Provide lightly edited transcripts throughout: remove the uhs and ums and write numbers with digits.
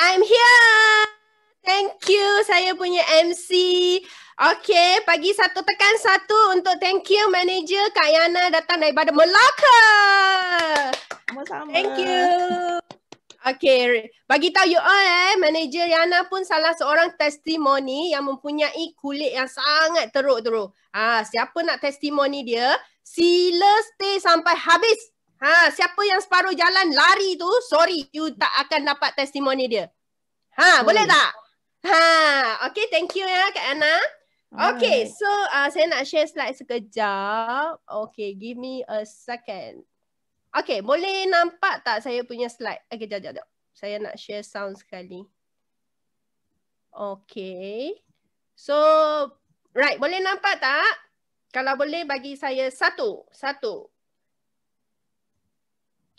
I'm here. Thank you, saya punya MC. Okay, pagi 1 tekan 1 untuk thank you manager Kak Yana datang daripada Melaka. Sama-sama. Thank you. Okay, bagi tahu you all manager Yana pun salah seorang testimoni yang mempunyai kulit yang sangat teruk-teruk. Siapa nak testimoni dia, sila stay sampai habis. Siapa yang separuh jalan lari tu, sorry, you tak akan dapat testimoni dia. Boleh tak? Okay, thank you ya Kak Ana. Okay, so saya nak share slide sekejap. Okay, give me a second. Okay, boleh nampak tak saya punya slide? Okay, jap. Saya nak share sound sekali. Okay. So, right, boleh nampak tak? Kalau boleh bagi saya satu.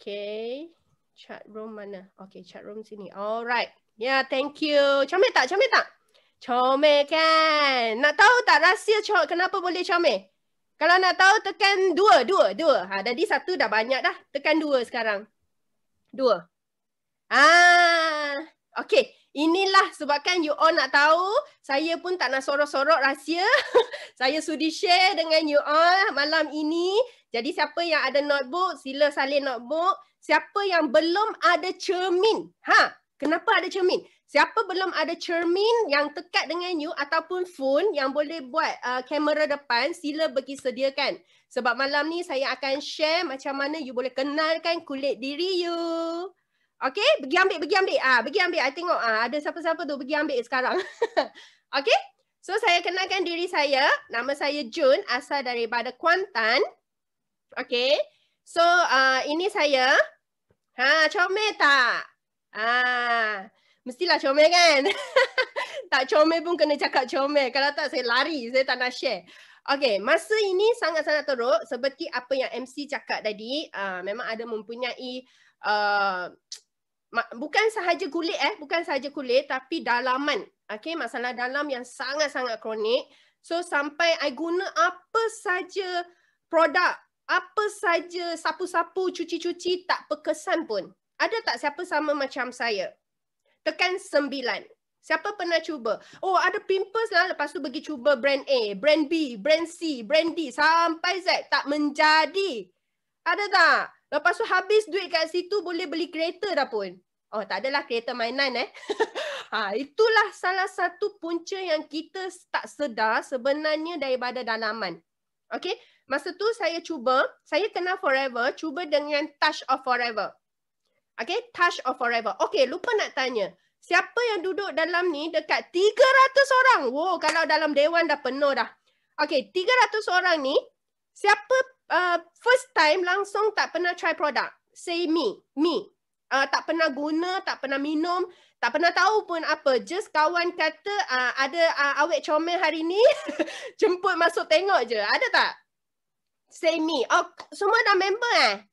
Okay. Chat room mana? Okay, chat room sini. Alright. Yeah, thank you. Comel tak? Comel kan? Nak tahu tak rahsia kenapa boleh comel? Kalau nak tahu tekan dua. Jadi satu dah banyak dah. Tekan 2 sekarang. 2. Okay. Inilah sebabkan you all nak tahu. Saya pun tak nak sorok-sorok rahsia. Saya sudi share dengan you all malam ini. Jadi siapa yang ada notebook, sila salin notebook. Siapa yang belum ada cermin? Kenapa ada cermin? Siapa belum ada cermin yang dekat dengan you ataupun phone yang boleh buat kamera depan, sila pergi sediakan. Sebab malam ni saya akan share macam mana you boleh kenalkan kulit diri you. Okay, pergi ambil. Pergi ambil. I tengok ada siapa-siapa tu pergi ambil sekarang. Okay, so saya kenalkan diri saya. Nama saya Jun, asal daripada Kuantan. Okay, so ini saya. Comel tak? Mestilah comel kan? Tak comel pun kena cakap comel. Kalau tak saya lari, saya tak nak share. Okay, masa ini sangat-sangat teruk seperti apa yang MC cakap tadi. Memang ada mempunyai bukan sahaja kulit tapi dalaman. Okay, masalah dalam yang sangat-sangat kronik. So sampai I guna apa saja produk, apa saja sapu-sapu, cuci-cuci tak berkesan pun. Ada tak siapa sama macam saya? Tekan 9. Siapa pernah cuba? Oh, ada pimples lah, lepas tu pergi cuba brand A, brand B, brand C, brand D sampai Z tak menjadi. Ada tak? Lepas tu habis duit kat situ boleh beli kereta dah pun. Oh, tak adalah kereta mainan itulah salah satu punca yang kita tak sedar sebenarnya daripada dalaman. Okay, masa tu saya cuba, saya kenal Forever, cuba dengan Touch of Forever. Okay, Touch of Forever. Okay, lupa nak tanya. Siapa yang duduk dalam ni dekat 300 orang? Wow, kalau dalam dewan dah penuh dah. Okay, 300 orang ni, siapa first time langsung tak pernah try produk? Say me. Tak pernah guna, tak pernah minum, tak pernah tahu pun apa. Just kawan kata ada awet comel hari ni, jemput masuk tengok je. Ada tak? Say me. Oh, semua dah member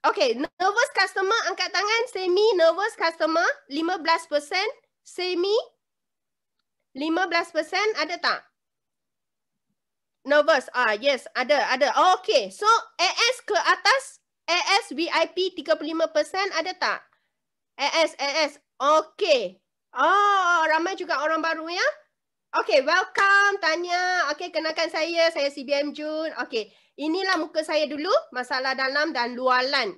Okay, nervous customer angkat tangan. Say me, nervous customer 15%. Say me 15%, ada tak? Nervous. Yes, ada. Okay, so AS ke atas, AS VIP 35%, ada tak? AS. Okay. Ramai juga orang baru ya. Okay, welcome Tanya. Okay, kenalkan saya CBM Jun. Okay, inilah muka saya dulu, masalah dalam dan luaran.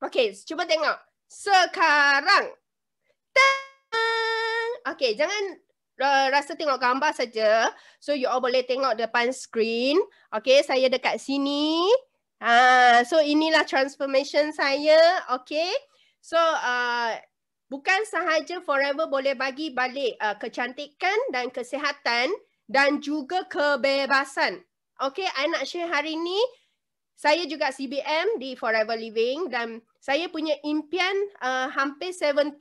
Okay, cuba tengok. Sekarang. Okay, jangan rasa tengok gambar saja. So, you all boleh tengok depan screen. Okay, saya dekat sini. So, inilah transformation saya. Okay. So, bukan sahaja Forever boleh bagi balik kecantikan dan kesihatan dan juga kebebasan. Okay, I nak share hari ni. Saya juga CBM di Forever Living dan saya punya impian hampir 70%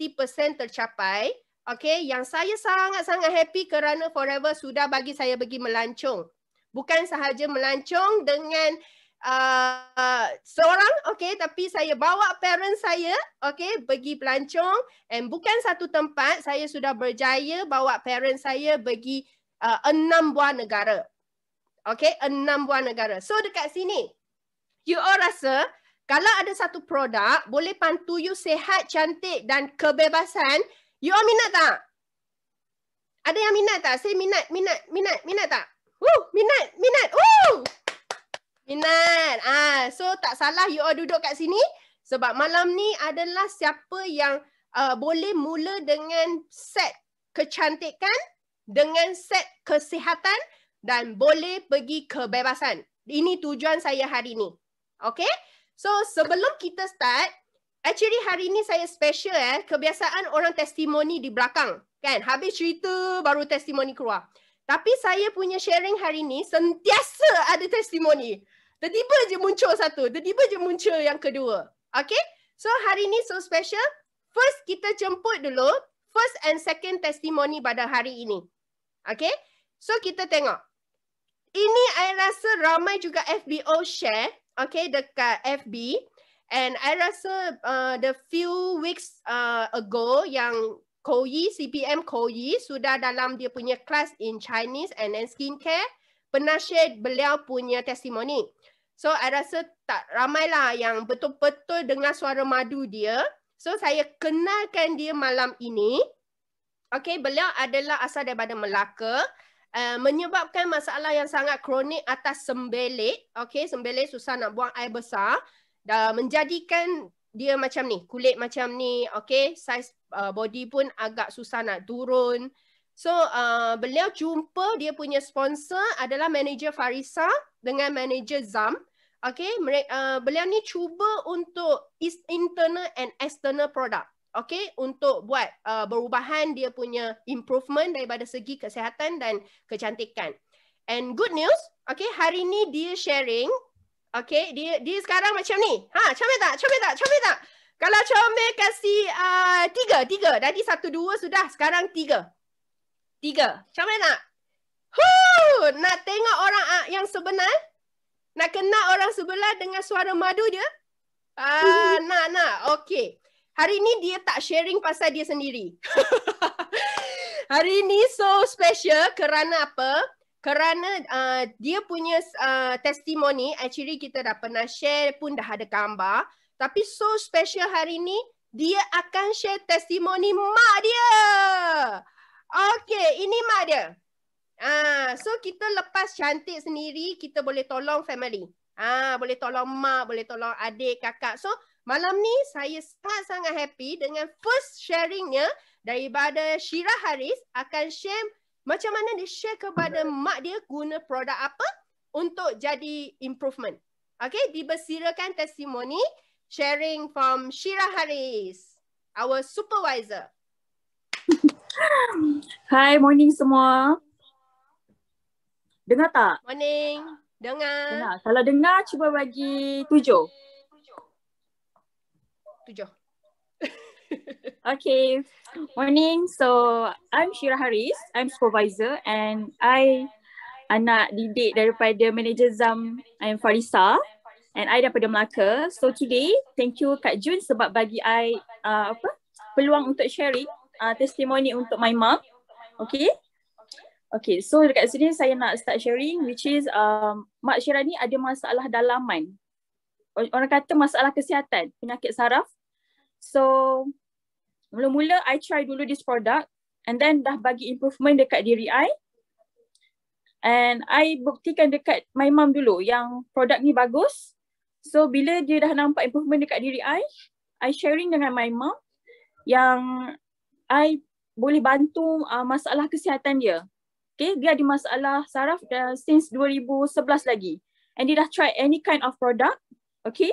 tercapai. Okay, yang saya sangat-sangat happy kerana Forever sudah bagi saya pergi melancong. Bukan sahaja melancong dengan seorang, okay, tapi saya bawa parents saya, okay, pergi pelancong, and bukan satu tempat, saya sudah berjaya bawa parents saya pergi 6 buah negara. Okay, 6 buah negara. So dekat sini, you all rasa Kalau ada satu produk boleh bantu you sihat, cantik dan kebebasan, you all minat tak? Ada yang minat tak? Say minat tak? Minat. Minat. So tak salah you all duduk kat sini sebab malam ni adalah siapa yang boleh mula dengan set kecantikan, dengan set kesihatan dan boleh pergi kebebasan. Ini tujuan saya hari ni. Okay? So sebelum kita start, actually hari ni saya special kebiasaan orang testimoni di belakang. Kan? Habis cerita baru testimoni keluar. Tapi saya punya sharing hari ni sentiasa ada testimoni. Tiba-tiba je muncul satu, tiba-tiba je muncul yang kedua. Okay? So hari ni so special. First kita jemput dulu first and second testimoni pada hari ini. Okay? So kita tengok. Ini I rasa ramai juga FBO share. Okay, dekat FB. And I rasa the few weeks ago yang CPM Koyi sudah dalam dia punya kelas in Chinese and then skincare pernah share beliau punya testimoni. So I rasa tak ramai lah yang betul-betul dengar suara madu dia. So saya kenalkan dia malam ini. Okay, beliau adalah asal daripada Melaka. Menyebabkan masalah yang sangat kronik atas sembelit. Okay, sembelit susah nak buang air besar. Menjadikan dia macam ni, kulit macam ni. Okay, size body pun agak susah nak turun. So, beliau jumpa dia punya sponsor adalah manager Farisa dengan manager Zam. Okay, beliau ni cuba untuk internal and external product. Okay, untuk buat perubahan dia punya improvement daripada segi kesihatan dan kecantikan. And good news, okay, hari ni dia sharing, okay, dia sekarang macam ni. Comel tak? Kalau comel kasih 3. Tadi 1, 2 sudah, sekarang 3. Comel tak? Nak tengok orang yang sebenar? Nak kenal orang sebelah dengan suara madu dia? Nak. Okay. Hari ni dia tak sharing pasal dia sendiri. Hari ni so special kerana apa? Kerana dia punya testimoni, actually kita dah pernah share pun dah ada gambar. Tapi so special hari ni, dia akan share testimoni mak dia. Okay, ini mak dia. So kita lepas cantik sendiri, kita boleh tolong family. Boleh tolong mak, boleh tolong adik, kakak. So malam ni saya sangat-sangat happy dengan first sharingnya daripada Syira Haris akan share macam mana dia share kepada mak dia guna produk apa untuk jadi improvement. Okay, dibersirakan testimoni sharing from Syira Haris, our supervisor. Hi, morning semua. Dengar tak? Morning. Dengar. Kalau dengar, cuba bagi 7. 7. Okay, morning. So, I'm Syira Haris. I'm supervisor and I anak didik daripada manager Zam and Farisa and I daripada Melaka. So, today, thank you Kak Jun sebab bagi I peluang untuk sharing testimoni untuk my mom. Okay, so dekat sini saya nak start sharing which is Mak Syira ni ada masalah dalaman. Orang kata masalah kesihatan, penyakit saraf. So, mula-mula I try dulu this product and then dah bagi improvement dekat diri I. And I buktikan dekat my mom dulu yang produk ni bagus. So, bila dia dah nampak improvement dekat diri I sharing dengan my mom yang I boleh bantu masalah kesihatan dia. Okay, dia ada masalah saraf dah since 2011 lagi. And dia dah try any kind of product. Okay,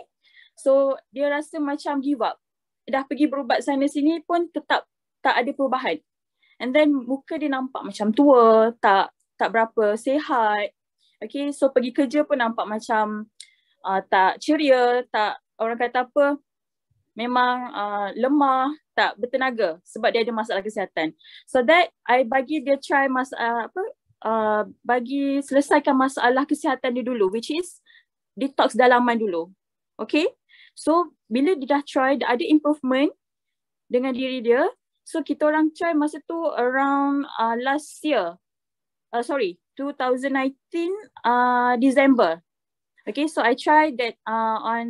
so dia rasa macam give up. Dah pergi berubat sana sini pun tetap tak ada perubahan. And then muka dia nampak macam tua, tak berapa sihat. Okay, so pergi kerja pun nampak macam tak ceria, tak orang kata apa, memang lemah, tak bertenaga sebab dia ada masalah kesihatan. So that I bagi dia try bagi selesaikan masalah kesihatan dia dulu, which is detox dalaman dulu. Okay, so bila dia dah try, dah ada improvement dengan diri dia. So kita orang try masa tu around last year, 2019 December. Okay, so I tried that on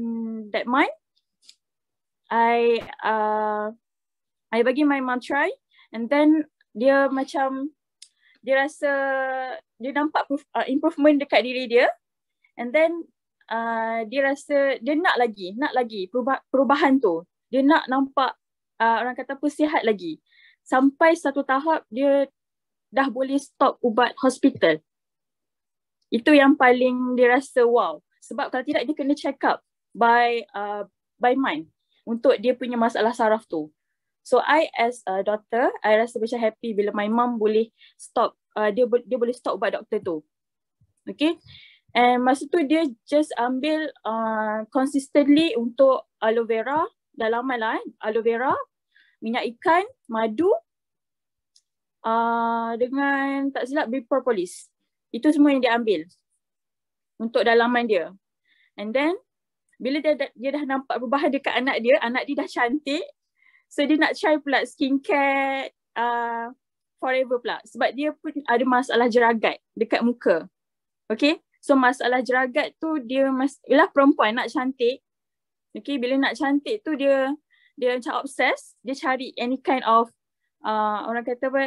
that month. I bagi my mom try, and then dia macam dia rasa dia nampak improvement dekat diri dia, and then dia rasa dia nak lagi perubahan tu. Dia nak nampak orang kata apa, sihat lagi. Sampai satu tahap dia dah boleh stop ubat hospital. Itu yang paling dia rasa wow. Sebab kalau tidak dia kena check up by month untuk dia punya masalah saraf tu. So I as a daughter, I rasa macam happy bila my mom boleh stop, dia boleh stop ubat doktor tu. Okay. And masa tu dia just ambil consistently untuk aloe vera, dalaman lah aloe vera, minyak ikan, madu, dengan tak silap baby propolis. Itu semua yang dia ambil untuk dalaman dia. And then bila dia dah nampak perubahan dekat anak dia dah cantik. So dia nak try pula skincare forever pula. Sebab dia pun ada masalah jeragat dekat muka. Okay. So masalah jeragat tu dia ialah perempuan nak cantik. Okay. Bila nak cantik tu dia macam obsessed. Dia cari any kind of orang kata apa,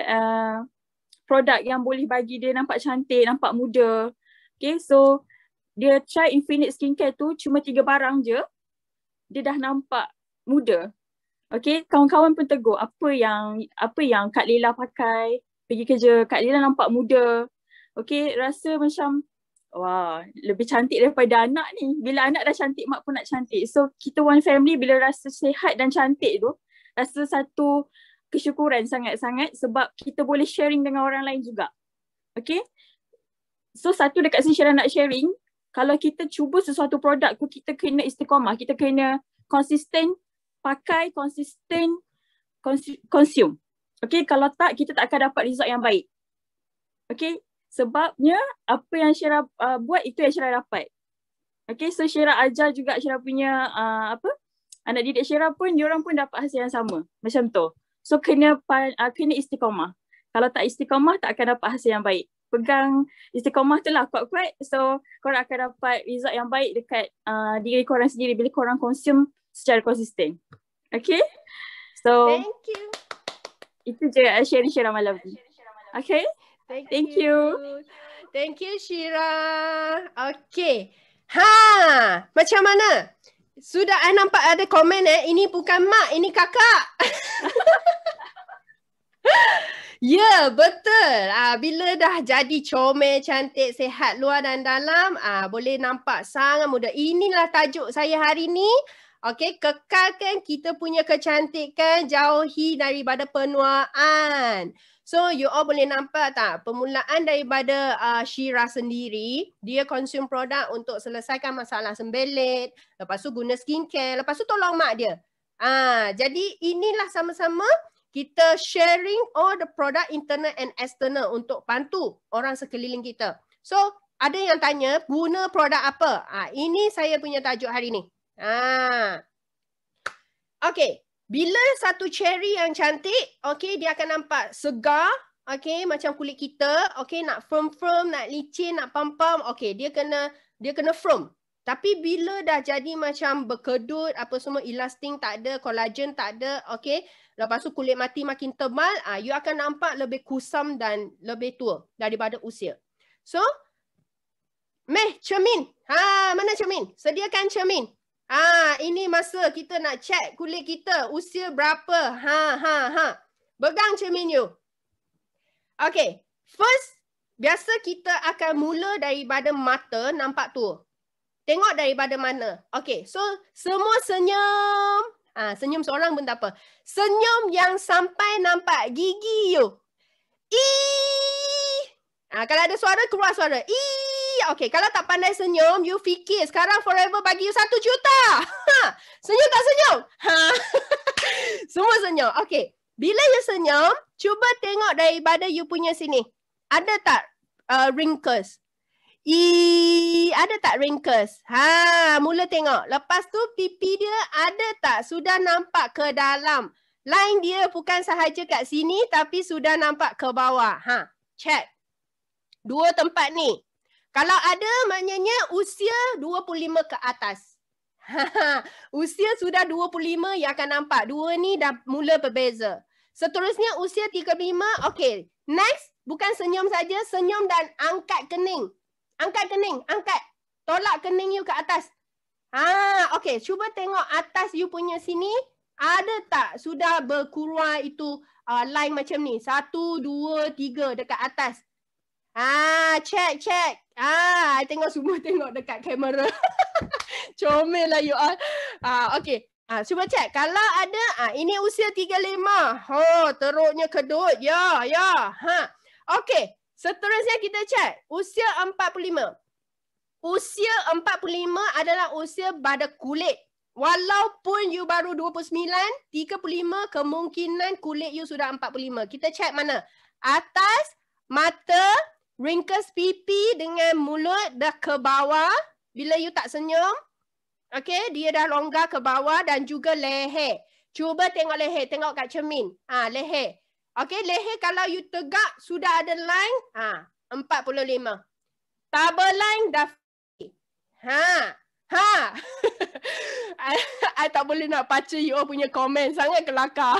produk yang boleh bagi dia nampak cantik, nampak muda. Okay, so dia try Infinite Skincare tu cuma 3 barang je, dia dah nampak muda. Okay, kawan-kawan pun tegur, apa yang Kak Lila pakai pergi kerja, Kak Lila nampak muda. Okay, rasa macam wah, lebih cantik daripada anak ni. Bila anak dah cantik, mak pun nak cantik. So kita one family bila rasa sihat dan cantik tu, rasa satu kesyukuran sangat-sangat sebab kita boleh sharing dengan orang lain juga. Okay. So satu dekat sini Syirah nak sharing, kalau kita cuba sesuatu produk tu kita kena istiqamah, kita kena konsisten pakai, konsisten consume. Okay, kalau tak kita tak akan dapat result yang baik. Okay, sebabnya apa yang Syirah buat itu yang Syirah dapat. Okay, so Syirah ajar juga Syirah punya anak didik Syirah pun, diorang pun dapat hasil yang sama. Macam tu. So kena istiqamah. Kalau tak istiqamah tak akan dapat hasil yang baik. Pegang istiqamah tu lah kuat-kuat. So korang akan dapat result yang baik dekat diri korang sendiri bila korang consume secara konsisten. Okay. So thank you. Itu je sharing Syirah malam ni. Okay. Thank you. Thank you Syirah. Okay. Macam mana? Sudah nampak ada komen ini bukan mak, ini kakak. Ya, betul. Bila dah jadi comel, cantik, sihat luar dan dalam, boleh nampak sangat muda. Inilah tajuk saya hari ni. Okey, kekalkan kita punya kecantikan, jauhi daripada penuaan. So you all boleh nampak tak permulaan daripada Syirah sendiri, dia consume produk untuk selesaikan masalah sembelit, lepas tu guna skincare, lepas tu tolong mak dia. Jadi inilah sama-sama kita sharing all the product internal and external untuk bantu orang sekeliling kita. So ada yang tanya guna produk apa? Ini saya punya tajuk hari ni. Okay. Bila satu cherry yang cantik, okay, dia akan nampak segar, okay, macam kulit kita, okay, nak firm-firm, nak licin, nak pam-pam, okay, dia kena firm. Tapi bila dah jadi macam berkedut, apa semua, elastin tak ada, collagen tak ada, okay, lepas tu kulit mati makin tebal, you akan nampak lebih kusam dan lebih tua daripada usia. So, cermin. Mana cermin? Sediakan cermin. Ini masa kita nak check kulit kita usia berapa. Pegang cermin you. Okay. First, biasa kita akan mula daripada mata nampak tua. Tengok daripada mana. Okay. So, semua senyum. Senyum seorang pun tak apa. Senyum yang sampai nampak gigi you. Kalau ada suara, keluar suara. Okay, kalau tak pandai senyum, you fikir sekarang Forever bagi you 1 juta. Senyum tak senyum? Semua senyum. Okay, bila you senyum, cuba tengok daripada you punya sini. Ada tak wrinkles? Ada tak wrinkles? Mula tengok. Lepas tu pipi dia ada tak? Sudah nampak ke dalam. Line dia bukan sahaja kat sini, tapi sudah nampak ke bawah. Check. 2 tempat ni. Kalau ada maknanya usia 25 ke atas. Usia sudah 25 yang akan nampak. Dua ni dah mula berbeza. Seterusnya usia 35. Okay. Next, bukan senyum saja, senyum dan angkat kening. Angkat kening, angkat. Tolak kening you ke atas. Okay. Cuba tengok atas you punya sini. Ada tak sudah berkeluar itu line macam ni? 1, 2, 3 dekat atas. Check. I tengok semua tengok dekat kamera. Comel lah you all. Okay. Cuba check. Kalau ada, ini usia 35. Teruknya kedut. Ya. Okay. Seterusnya kita check. Usia 45. Usia 45 adalah usia pada kulit. Walaupun you baru 29, 35 kemungkinan kulit you sudah 45. Kita check mana? Atas, mata, wrinkles pipi dengan mulut dah ke bawah. Bila you tak senyum. Okay, dia dah longgar ke bawah dan juga leher. Cuba tengok leher, tengok kat cermin. Leher. Okay, leher kalau you tegak sudah ada line. 45. Double line dah. I tak boleh nak baca you all punya komen. Sangat kelakar.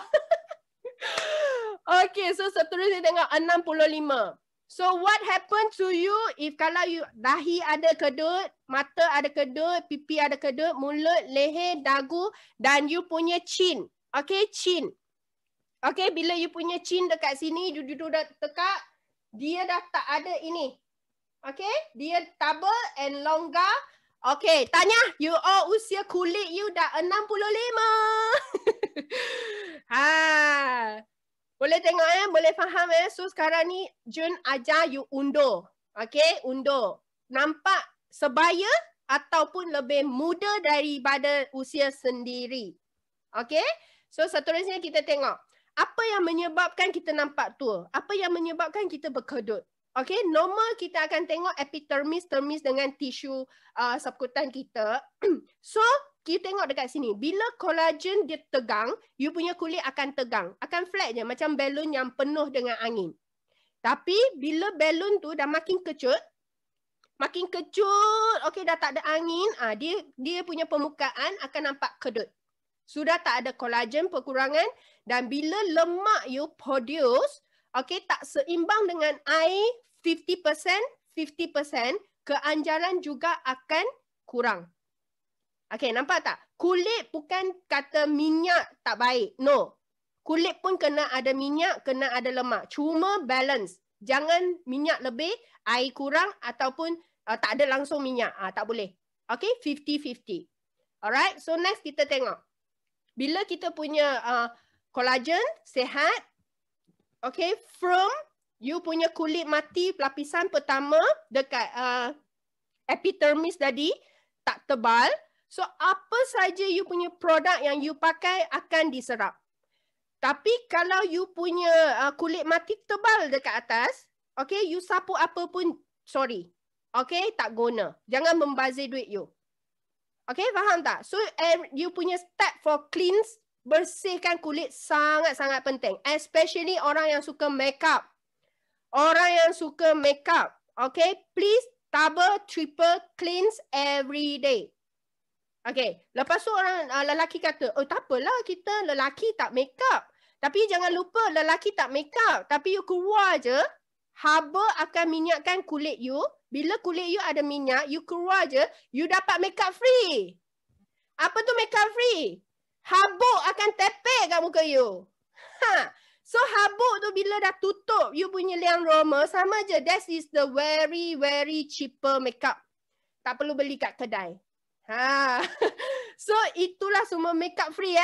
Okay, so seterusnya tengok 65. So what happen to you if kalau you dahi ada kedut, mata ada kedut, pipi ada kedut, mulut, leher, dagu dan you punya chin. Okay, chin. Okay, bila you punya chin dekat sini, you dah tekak, dia dah tak ada ini. Okay, dia double and longgar. Okay, tanya you all usia kulit you dah 65. Boleh tengok boleh faham So sekarang ni Jun ajar you undur. Okay, undur. Nampak sebaya ataupun lebih muda daripada usia sendiri. Okay, so seterusnya kita tengok. Apa yang menyebabkan kita nampak tua? Apa yang menyebabkan kita berkedut? Okay, normal kita akan tengok epidermis, termis dengan tisu subkutan kita. So, kita tengok dekat sini. Bila collagen dia tegang, you punya kulit akan tegang. Akan flat je, macam balon yang penuh dengan angin. Tapi, bila balon tu dah makin kecut, okay, dah tak ada angin, dia punya permukaan akan nampak kedut. Sudah tak ada collagen, perkurangan. Dan bila lemak you produce, okay, tak seimbang dengan air 50%, keanjaran juga akan kurang. Okay, nampak tak? Kulit bukan kata minyak tak baik. No. Kulit pun kena ada minyak, kena ada lemak. Cuma balance. Jangan minyak lebih, air kurang ataupun tak ada langsung minyak. Tak boleh. Okay, 50-50. Alright, so next kita tengok. Bila kita punya collagen sihat, okay, firm, you punya kulit mati lapisan pertama dekat epidermis tadi tak tebal. So apa saja you punya produk yang you pakai akan diserap. Tapi kalau you punya kulit mati tebal dekat atas, okay, you sapu apa pun, sorry. Okay, tak guna. Jangan membazir duit you. Okay, faham tak? So you punya step for cleanse, bersihkan kulit sangat-sangat penting. Especially orang yang suka makeup. Orang yang suka makeup, okay, please double, triple cleanse every day. Okay, lepas tu orang lelaki kata, tak apalah kita lelaki tak makeup. Tapi jangan lupa lelaki tak makeup. Tapi you keluar je, haba akan minyakkan kulit you. Bila kulit you ada minyak, you keluar je, you dapat makeup free. Apa tu makeup free? Habuk akan tepek kat muka you. So habuk tu bila dah tutup you punya liang roma, sama je. That is the very, very cheaper makeup. Tak perlu beli kat kedai. So itulah semua makeup free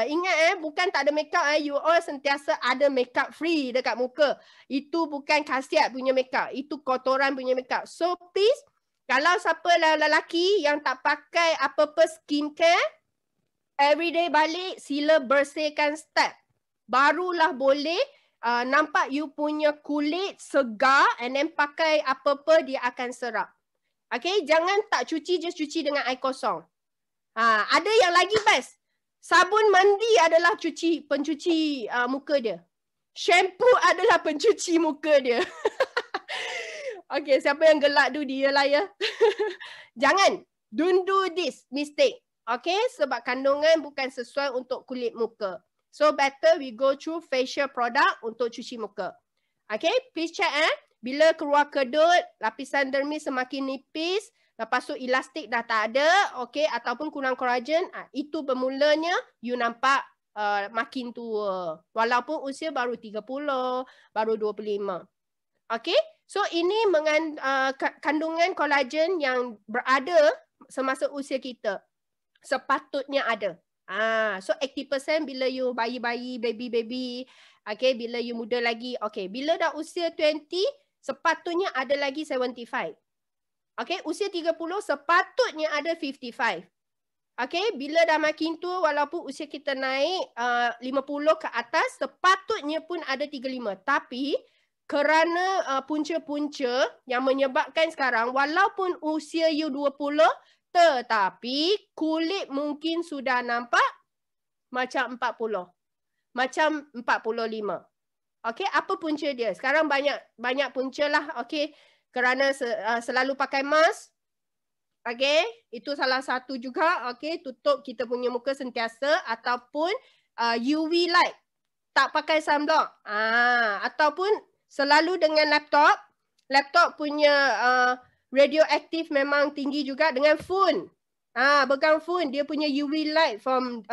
Ingat bukan tak ada makeup you all sentiasa ada makeup free dekat muka. Itu bukan khasiat punya makeup. Itu kotoran punya makeup. So please, kalau siapa lelaki yang tak pakai apa-apa skincare, everyday balik sila bersihkan step. Barulah boleh nampak you punya kulit segar and then pakai apa-apa dia akan serap. Okay, jangan tak cuci, just cuci dengan air kosong. Ada yang lagi best. Sabun mandi adalah pencuci muka dia. Shampoo adalah pencuci muka dia. Okay, siapa yang gelak tu dia lah ya. Jangan. Don't do this mistake. Okay, sebab kandungan bukan sesuai untuk kulit muka. So better we go through facial product untuk cuci muka. Okay, please check bila keluar kedut, lapisan dermis semakin nipis, lepas tu elastik dah tak ada, okay, ataupun kurang kolagen, itu bermulanya you nampak makin tua. Walaupun usia baru 30, baru 25. Okay, so ini kandungan kolagen yang berada semasa usia kita. Sepatutnya ada. So 80% bila you bayi-bayi, baby-baby, okay, bila you muda lagi, okay, bila dah usia 20, sepatutnya ada lagi 75. Okay, usia 30 sepatutnya ada 55. Okay, bila dah makin tua, walaupun usia kita naik 50 ke atas, sepatutnya pun ada 35. Tapi kerana punca-punca yang menyebabkan sekarang, walaupun usia you 20, tetapi kulit mungkin sudah nampak macam 40. Macam 45. Okey, apa punca dia? Sekarang banyak punca lah. Okey, kerana selalu pakai mask. Okey, itu salah satu juga. Okey, tutup kita punya muka sentiasa, ataupun UV light. Tak pakai sunblock. Ataupun selalu dengan laptop. Laptop punya radioaktif memang tinggi juga dengan phone. Pegang phone, dia punya UV light from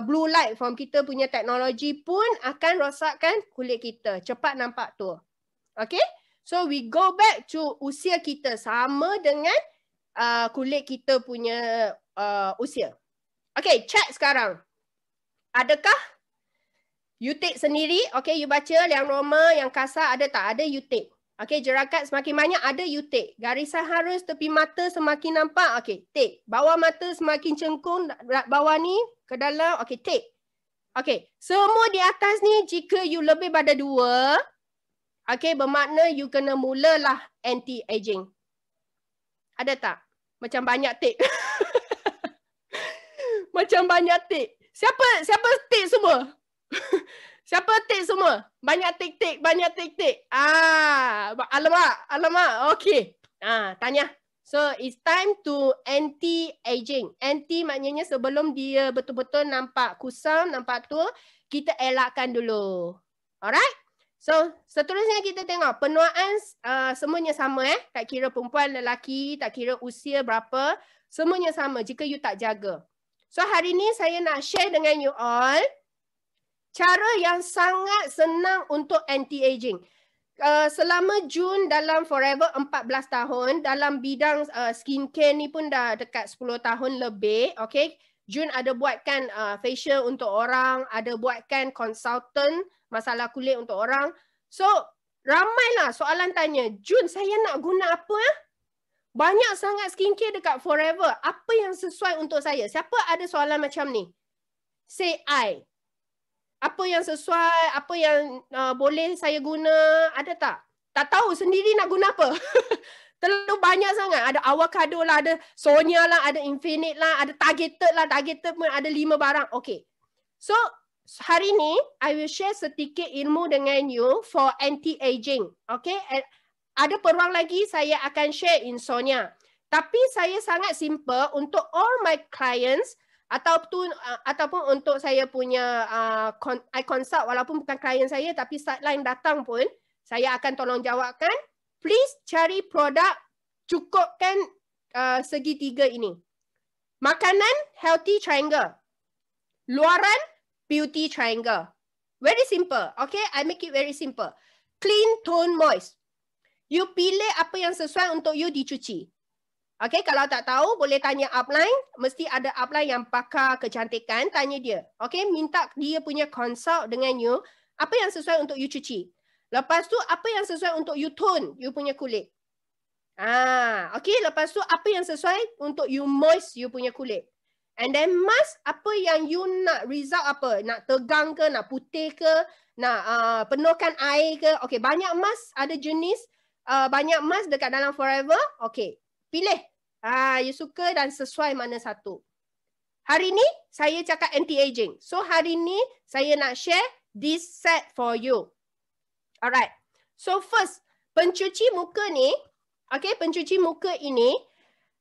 blue light from kita punya teknologi pun akan rosakkan kulit kita. Cepat nampak tua. Okay? So we go back to usia kita sama dengan kulit kita punya usia. Okay, check sekarang. Adakah you take sendiri? Okay, you baca yang normal, yang kasar ada tak? Ada, you take. Okay, jerakat semakin banyak ada, you take. Garisan harus tepi mata semakin nampak, okay, take. Bawah mata semakin cengkung, bawah ni ke dalam, okay, take. Okay, semua di atas ni jika you lebih pada 2, okay, bermakna you kena mulalah anti-aging. Ada tak? Macam banyak take. Macam banyak take. Siapa take semua? Siapa take semua? Banyak take. Alamak. Okay. Tanya. So, it's time to anti-aging. Anti maknanya sebelum dia betul-betul nampak kusam, nampak tua, kita elakkan dulu. Alright? So, seterusnya kita tengok. Penuaan semuanya sama Tak kira perempuan, lelaki, tak kira usia berapa. Semuanya sama jika you tak jaga. So, hari ni saya nak share dengan you all cara yang sangat senang untuk anti-aging. Selama Jun dalam forever 14 tahun, dalam bidang skincare ni pun dah dekat 10 tahun lebih. Okay? Jun ada buatkan facial untuk orang, ada buatkan consultant masalah kulit untuk orang. So, ramailah soalan tanya, Jun saya nak guna apa? Banyak sangat skincare dekat forever. Apa yang sesuai untuk saya? Siapa ada soalan macam ni? Say I. Apa yang sesuai, apa yang boleh saya guna, ada tak? Tak tahu sendiri nak guna apa. Terlalu banyak sangat. Ada avocado lah, ada Sonia lah, ada Infinite lah, ada Targeted lah. Targeted pun ada 5 barang. Okay. So, hari ni, I will share sedikit ilmu dengan you for anti-aging. Okay. Ada peluang lagi saya akan share insomnia. Tapi saya sangat simple untuk all my clients ataupun untuk saya punya I consult walaupun bukan klien saya tapi sideline datang pun saya akan tolong jawabkan. Please cari produk cukupkan segitiga ini. Makanan healthy triangle. Luaran beauty triangle. Very simple. Okay, I make it very simple. Clean, tone, moist. You pilih apa yang sesuai untuk you dicuci. Okay, kalau tak tahu boleh tanya upline. Mesti ada upline yang pakar kecantikan. Tanya dia. Okay, minta dia punya consult dengan you. Apa yang sesuai untuk you cuci. Lepas tu apa yang sesuai untuk you tone you punya kulit. Okay, lepas tu apa yang sesuai untuk you moist you punya kulit. And then mask apa yang you nak result apa. Nak tegang ke, nak putih ke, nak penuhkan air ke. Okay, banyak mask ada jenis. Banyak mask dekat dalam forever. Okay. Pilih. You suka dan sesuai mana satu. Hari ni saya cakap anti-aging. So hari ni saya nak share this set for you. Alright. So first, pencuci muka ni, okay, pencuci muka ini,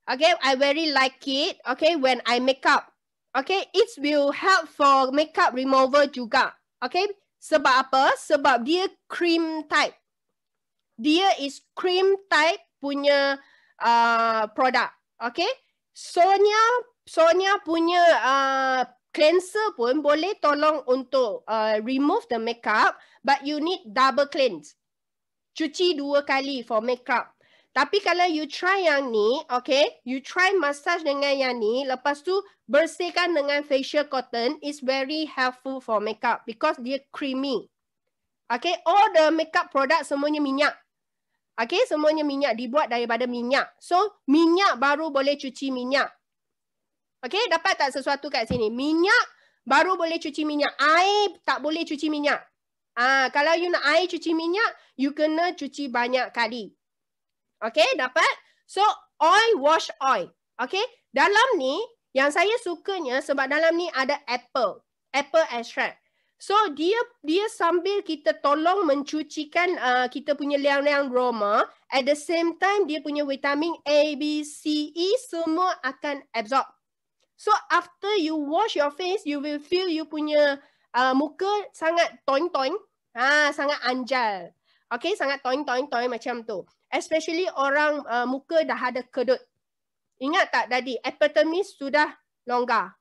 okay, I very like it, okay, when I make up. Okay, it will help for makeup remover juga. Okay, sebab apa? Sebab dia cream type. Dia is cream type punya produk. Okay, Sonia punya cleanser pun boleh tolong untuk remove the makeup, but you need double cleanse. Cuci 2 kali for makeup. Tapi kalau you try yang ni, okay, you try massage dengan yang ni, lepas tu bersihkan dengan facial cotton, is very helpful for makeup because dia creamy. Okay, all the makeup product semuanya minyak. Okay, semuanya minyak, dibuat daripada minyak. So, minyak baru boleh cuci minyak. Okay, dapat tak sesuatu kat sini? Minyak baru boleh cuci minyak. Air tak boleh cuci minyak. Kalau you nak air cuci minyak, you kena cuci banyak kali. Okay, dapat? So, oil, wash oil. Okay, dalam ni, yang saya sukanya sebab dalam ni ada apple extract. So, dia sambil kita tolong mencucikan kita punya liang-liang roma, at the same time, dia punya vitamin A, B, C, E semua akan absorb. So, after you wash your face, you will feel you punya muka sangat toing-toing. Sangat anjal. Okay, sangat toing-toing macam tu. Especially orang muka dah ada kedut. Ingat tak tadi? Epidermis sudah longgar.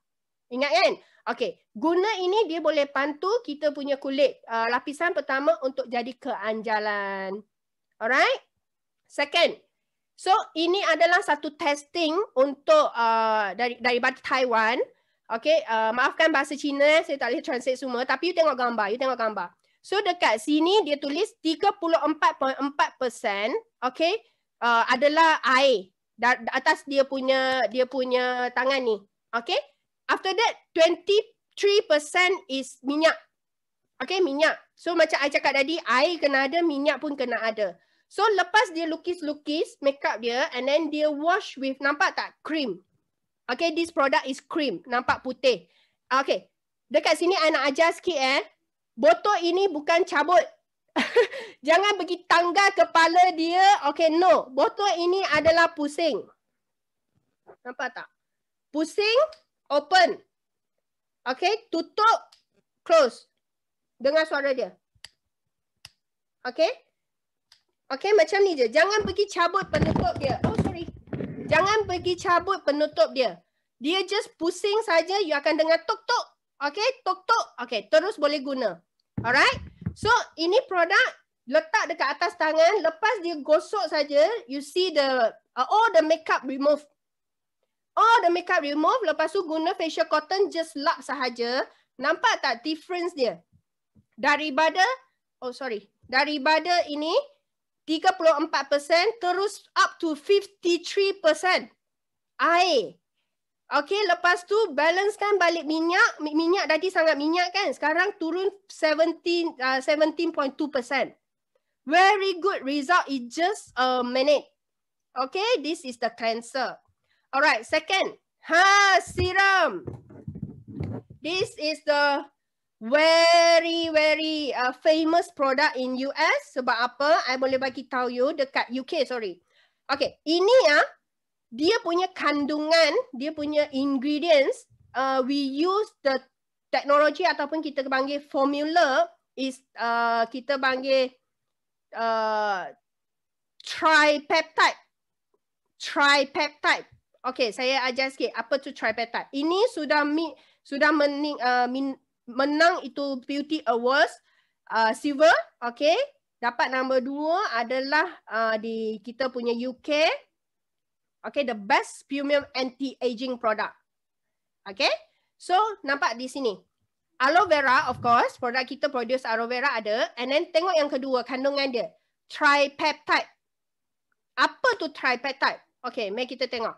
Ingat kan? Okay, guna ini dia boleh bantu kita punya kulit. Lapisan pertama untuk jadi keanjalan. Alright? Second. So, ini adalah satu testing untuk daripada Taiwan. Okay, maafkan bahasa Cina, saya tak boleh translate semua. Tapi you tengok gambar, So, dekat sini dia tulis 34.4% okay, adalah air. Atas dia punya tangan ni. Okay, after that 23% is minyak. Okay, minyak. So, macam I cakap tadi, air kena ada, minyak pun kena ada. So, lepas dia lukis-lukis makeup dia and then dia wash with, nampak tak? Cream. Okay, this product is cream. Nampak putih. Okay, dekat sini I nak ajar sikit botol ini bukan cabut. Jangan pergi tangga kepala dia. Okay, no. Botol ini adalah pusing. Nampak tak? Pusing, open. Okay, tutup, close. Dengar suara dia. Okay. Okay, macam ni je. Jangan pergi cabut penutup dia. Oh, sorry. Jangan pergi cabut penutup dia. Dia just pusing saja, you akan dengar tuk-tuk. Okay, tuk-tuk. Okay, terus boleh guna. Alright. So, ini produk letak dekat atas tangan. Lepas dia gosok saja, you see the all the makeup remove. All the makeup remove. Lepas tu guna facial cotton, just lap sahaja. Nampak tak difference dia? Daripada ini 34% terus up to 53% air. Okay, lepas tu balancekan balik minyak. Minyak tadi sangat minyak kan? Sekarang turun 17.2%. Very good result in just a minute. Okay, this is the cleanser. Alright, second. Serum. This is the very famous product in US. Sebab apa? I boleh bagi tahu you dekat UK, sorry. Okay, ini dia punya kandungan, dia punya ingredients, we use the technology ataupun kita panggil formula is kita panggil tripeptide. Okay, saya ajar sikit apa tu tripeptide. Ini sudah menang itu Beauty Awards silver, okay. Dapat nombor 2 adalah di kita punya UK. Okay, the best premium anti-aging product. Okay, so nampak di sini. Aloe vera, of course, produk kita produce aloe vera ada. And then tengok yang kedua, kandungan dia. Tripeptide. Apa tu tripeptide? Okay, mari kita tengok.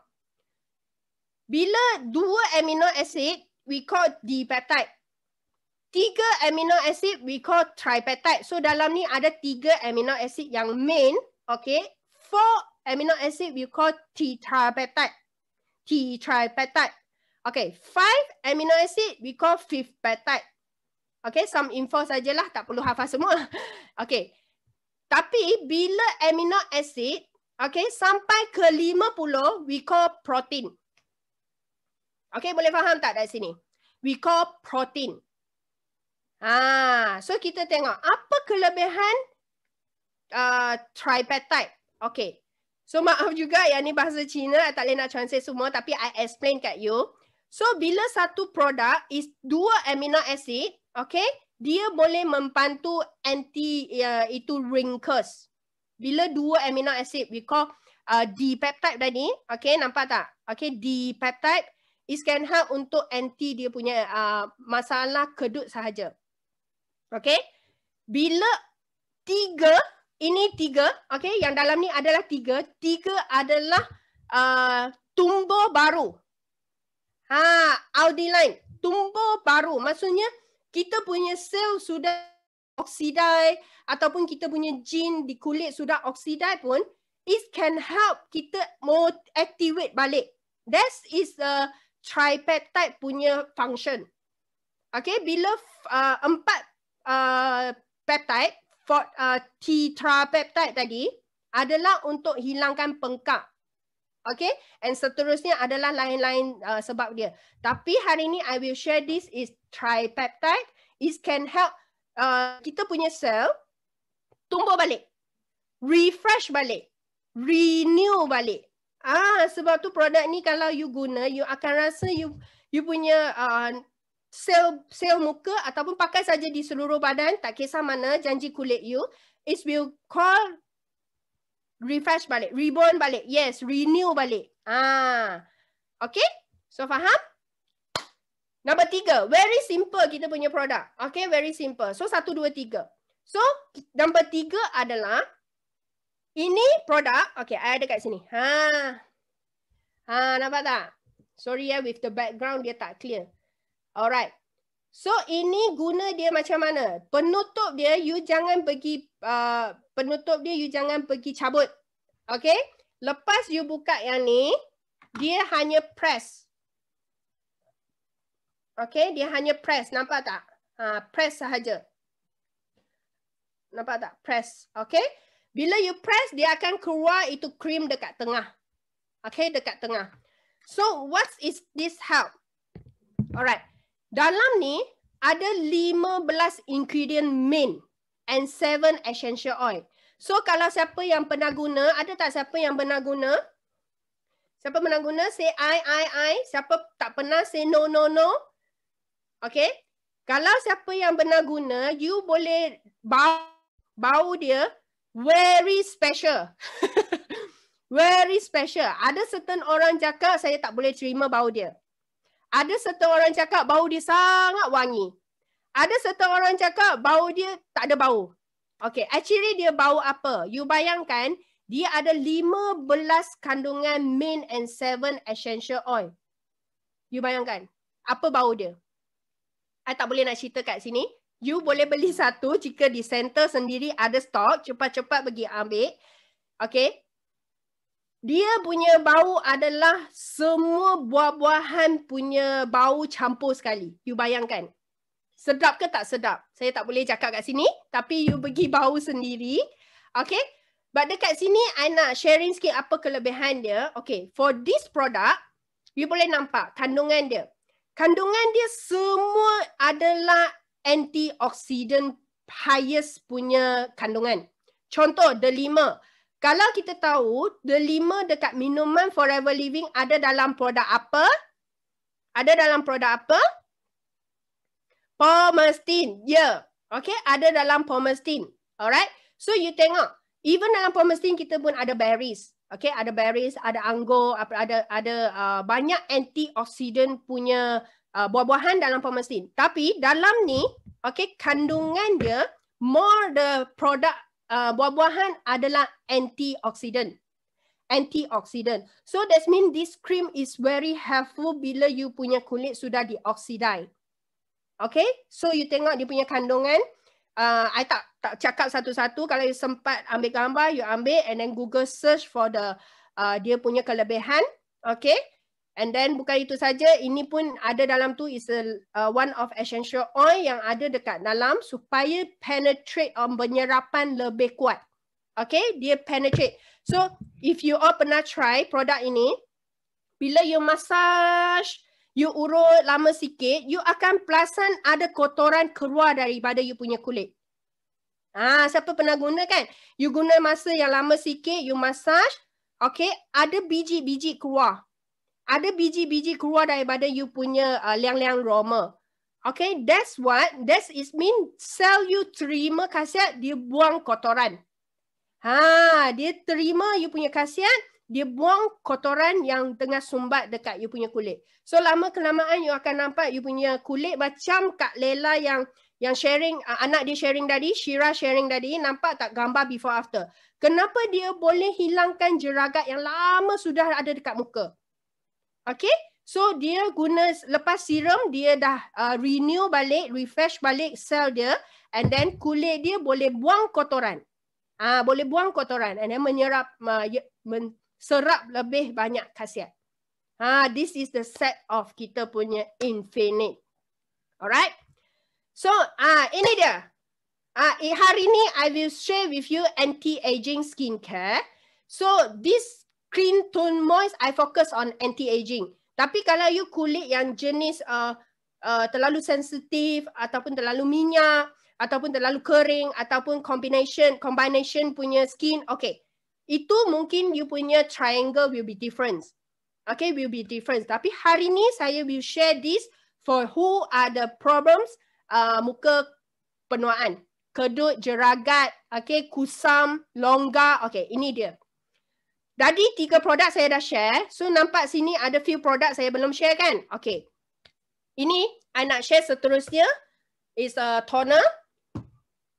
Bila 2 amino acid, we call dipeptide. 3 amino acid, we call tripeptide. So dalam ni ada 3 amino acid yang main. Okay, 4 amino acid we call tetrapeptide. Okay, 5 amino acid we call fifth peptide. Okay, some info sajalah, tak perlu hafal semua. Okay, Tapi bila amino acid, okay, sampai ke 50, we call protein. Okay, boleh faham tak dari sini? We call protein. So kita tengok apa kelebihan tripeptide. Okay. So maaf juga yang ni bahasa Cina, I tak boleh nak translate semua tapi I explain kat you. So bila satu produk is 2 amino acid, okay, dia boleh membantu anti itu wrinkles. Bila 2 amino acid, we call D-peptide tadi, okay, nampak tak? Okay, D-peptide is can help untuk anti dia punya masalah kedut sahaja. Okay, bila 3, ini 3, okay, yang dalam ni adalah 3 adalah tumbuh baru. Aldehyde, tumbuh baru. Maksudnya kita punya sel sudah oksiday ataupun kita punya gene di kulit sudah oksiday pun, it can help kita more activate balik. That is a tripeptide punya function. Okay, bila 4 peptide, tetrapeptide tadi adalah untuk hilangkan bengkak. Okay, and seterusnya adalah lain-lain sebab dia. Tapi hari ni I will share this is tripeptide. It can help kita punya sel tumbuh balik, refresh balik, renew balik. Sebab tu produk ni kalau you guna, you akan rasa you punya sel muka ataupun pakai saja di seluruh badan, tak kisah mana janji kulit you, it will call refresh balik, reborn balik. Yes, renew balik. Okay? So faham? Nombor 3, very simple kita punya produk. Okay, very simple. So 1, 2, 3. So nombor 3 adalah ini produk. Okay, I ada kat sini. Nampak tak? Sorry ya, with the background dia tak clear. Alright. So ini guna dia macam mana? Penutup dia you jangan pergi cabut. Okay? Lepas you buka yang ni, dia hanya press. Okay, dia hanya press. Nampak tak? Press sahaja. Nampak tak? Press. Okay? Bila you press, dia akan keluar itu krim dekat tengah. Okay, dekat tengah. So, what is this help? Alright. Dalam ni, ada 15 ingredient main and 7 essential oil. So, kalau siapa yang pernah guna, ada tak siapa yang pernah guna? Siapa pernah guna? Say I. Siapa tak pernah? Say no. Okay. Kalau siapa yang pernah guna, you boleh bau dia very special. Very special. Ada certain orang cakap saya tak boleh terima bau dia. Ada certain orang cakap bau dia sangat wangi. Ada certain orang cakap bau dia tak ada bau. Okay, actually dia bau apa? You bayangkan dia ada 15 kandungan main and 7 essential oil. You bayangkan apa bau dia? I tak boleh nak cerita kat sini. You boleh beli satu jika di center sendiri ada stok. Cepat-cepat pergi ambil. Okay. Dia punya bau adalah semua buah-buahan punya bau campur sekali. You bayangkan. Sedap ke tak sedap? Saya tak boleh cakap kat sini. Tapi you pergi bau sendiri. Okay. But dekat sini, I nak sharing sikit apa kelebihan dia. Okay. For this product, you boleh nampak kandungan dia. Kandungan dia semua adalah antioksidan highest punya kandungan. Contoh, The 5. Kalau kita tahu, The 5 dekat minuman Forever Living ada dalam produk apa? Ada dalam produk apa? Pomestine. Yeah. Okay, ada dalam pomestine. Alright. So, you tengok. Even dalam pomestine kita pun ada berries. Okay, ada berries, ada anggur, ada banyak antioksidan punya buah-buahan dalam pomestine. Tapi dalam ni, okay, kandungan dia, more the product buah-buahan adalah antioksidan. Antioksidan. So that means this cream is very helpful bila you punya kulit sudah dioksidize. Okay, so you tengok dia punya kandungan. I tak cakap satu-satu. Kalau you sempat ambil gambar, you ambil and then Google search for the dia punya kelebihan. Okay. And then bukan itu saja, ini pun ada dalam tu is one of essential oil yang ada dekat dalam supaya penetrate penyerapan lebih kuat. Okay, dia penetrate. So if you all pernah try produk ini, bila you massage, you urut lama sikit, you akan perasan ada kotoran keluar daripada you punya kulit. Siapa pernah guna kan? You guna masa yang lama sikit, you massage, okay, ada biji-biji keluar. Ada biji-biji keluar daripada you punya liang-liang roma. Okay, that is mean sel you terima khasiat, dia buang kotoran. Dia terima you punya khasiat, dia buang kotoran yang tengah sumbat dekat you punya kulit. So lama kelamaan you akan nampak you punya kulit macam Kak Lela yang sharing, anak dia sharing tadi, Shira sharing tadi, nampak tak gambar before after. Kenapa dia boleh hilangkan jeragat yang lama sudah ada dekat muka? Okay, so dia guna lepas serum, dia dah renew balik, refresh balik sel dia, and then kulit dia boleh buang kotoran. Boleh buang kotoran and then menyerap, serap lebih banyak khasiat. This is the set of kita punya Infinite. Alright. So, ini dia. Hari ni I will share with you anti-aging skincare. So, this Clean Tone Moist, I focus on anti-aging. Tapi kalau you kulit yang jenis terlalu sensitif ataupun terlalu minyak, ataupun terlalu kering, ataupun combination punya skin, okay. Itu mungkin you punya triangle will be different. Okay, will be different. Tapi hari ni saya will share this for who are the problems muka penuaan. Kedut, jeragat, okay, kusam, longgar, okay, ini dia. Jadi 3 produk saya dah share. So nampak sini ada few produk saya belum share kan? Okay. Ini I nak share seterusnya is a toner.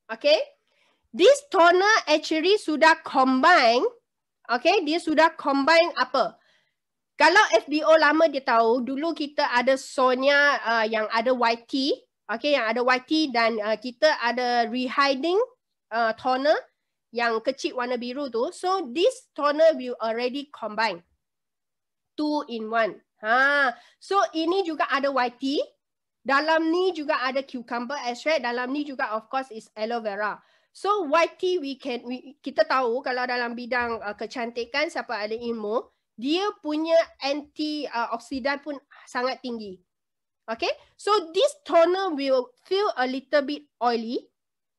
Okay. This toner actually sudah combine. Okay. Dia sudah combine apa? Kalau FBO lama dia tahu, dulu kita ada Sonia yang ada YT. Okay. Yang ada YT dan kita ada rehyding toner. Yang kecil warna biru tu. So this toner will already combine 2 in 1. So ini juga ada YT. Dalam ni juga ada cucumber extract. Dalam ni juga of course is aloe vera. So YT kita tahu kalau dalam bidang kecantikan, siapa ada ilmu, dia punya antioksidan pun sangat tinggi. Okay. So this toner will feel a little bit oily.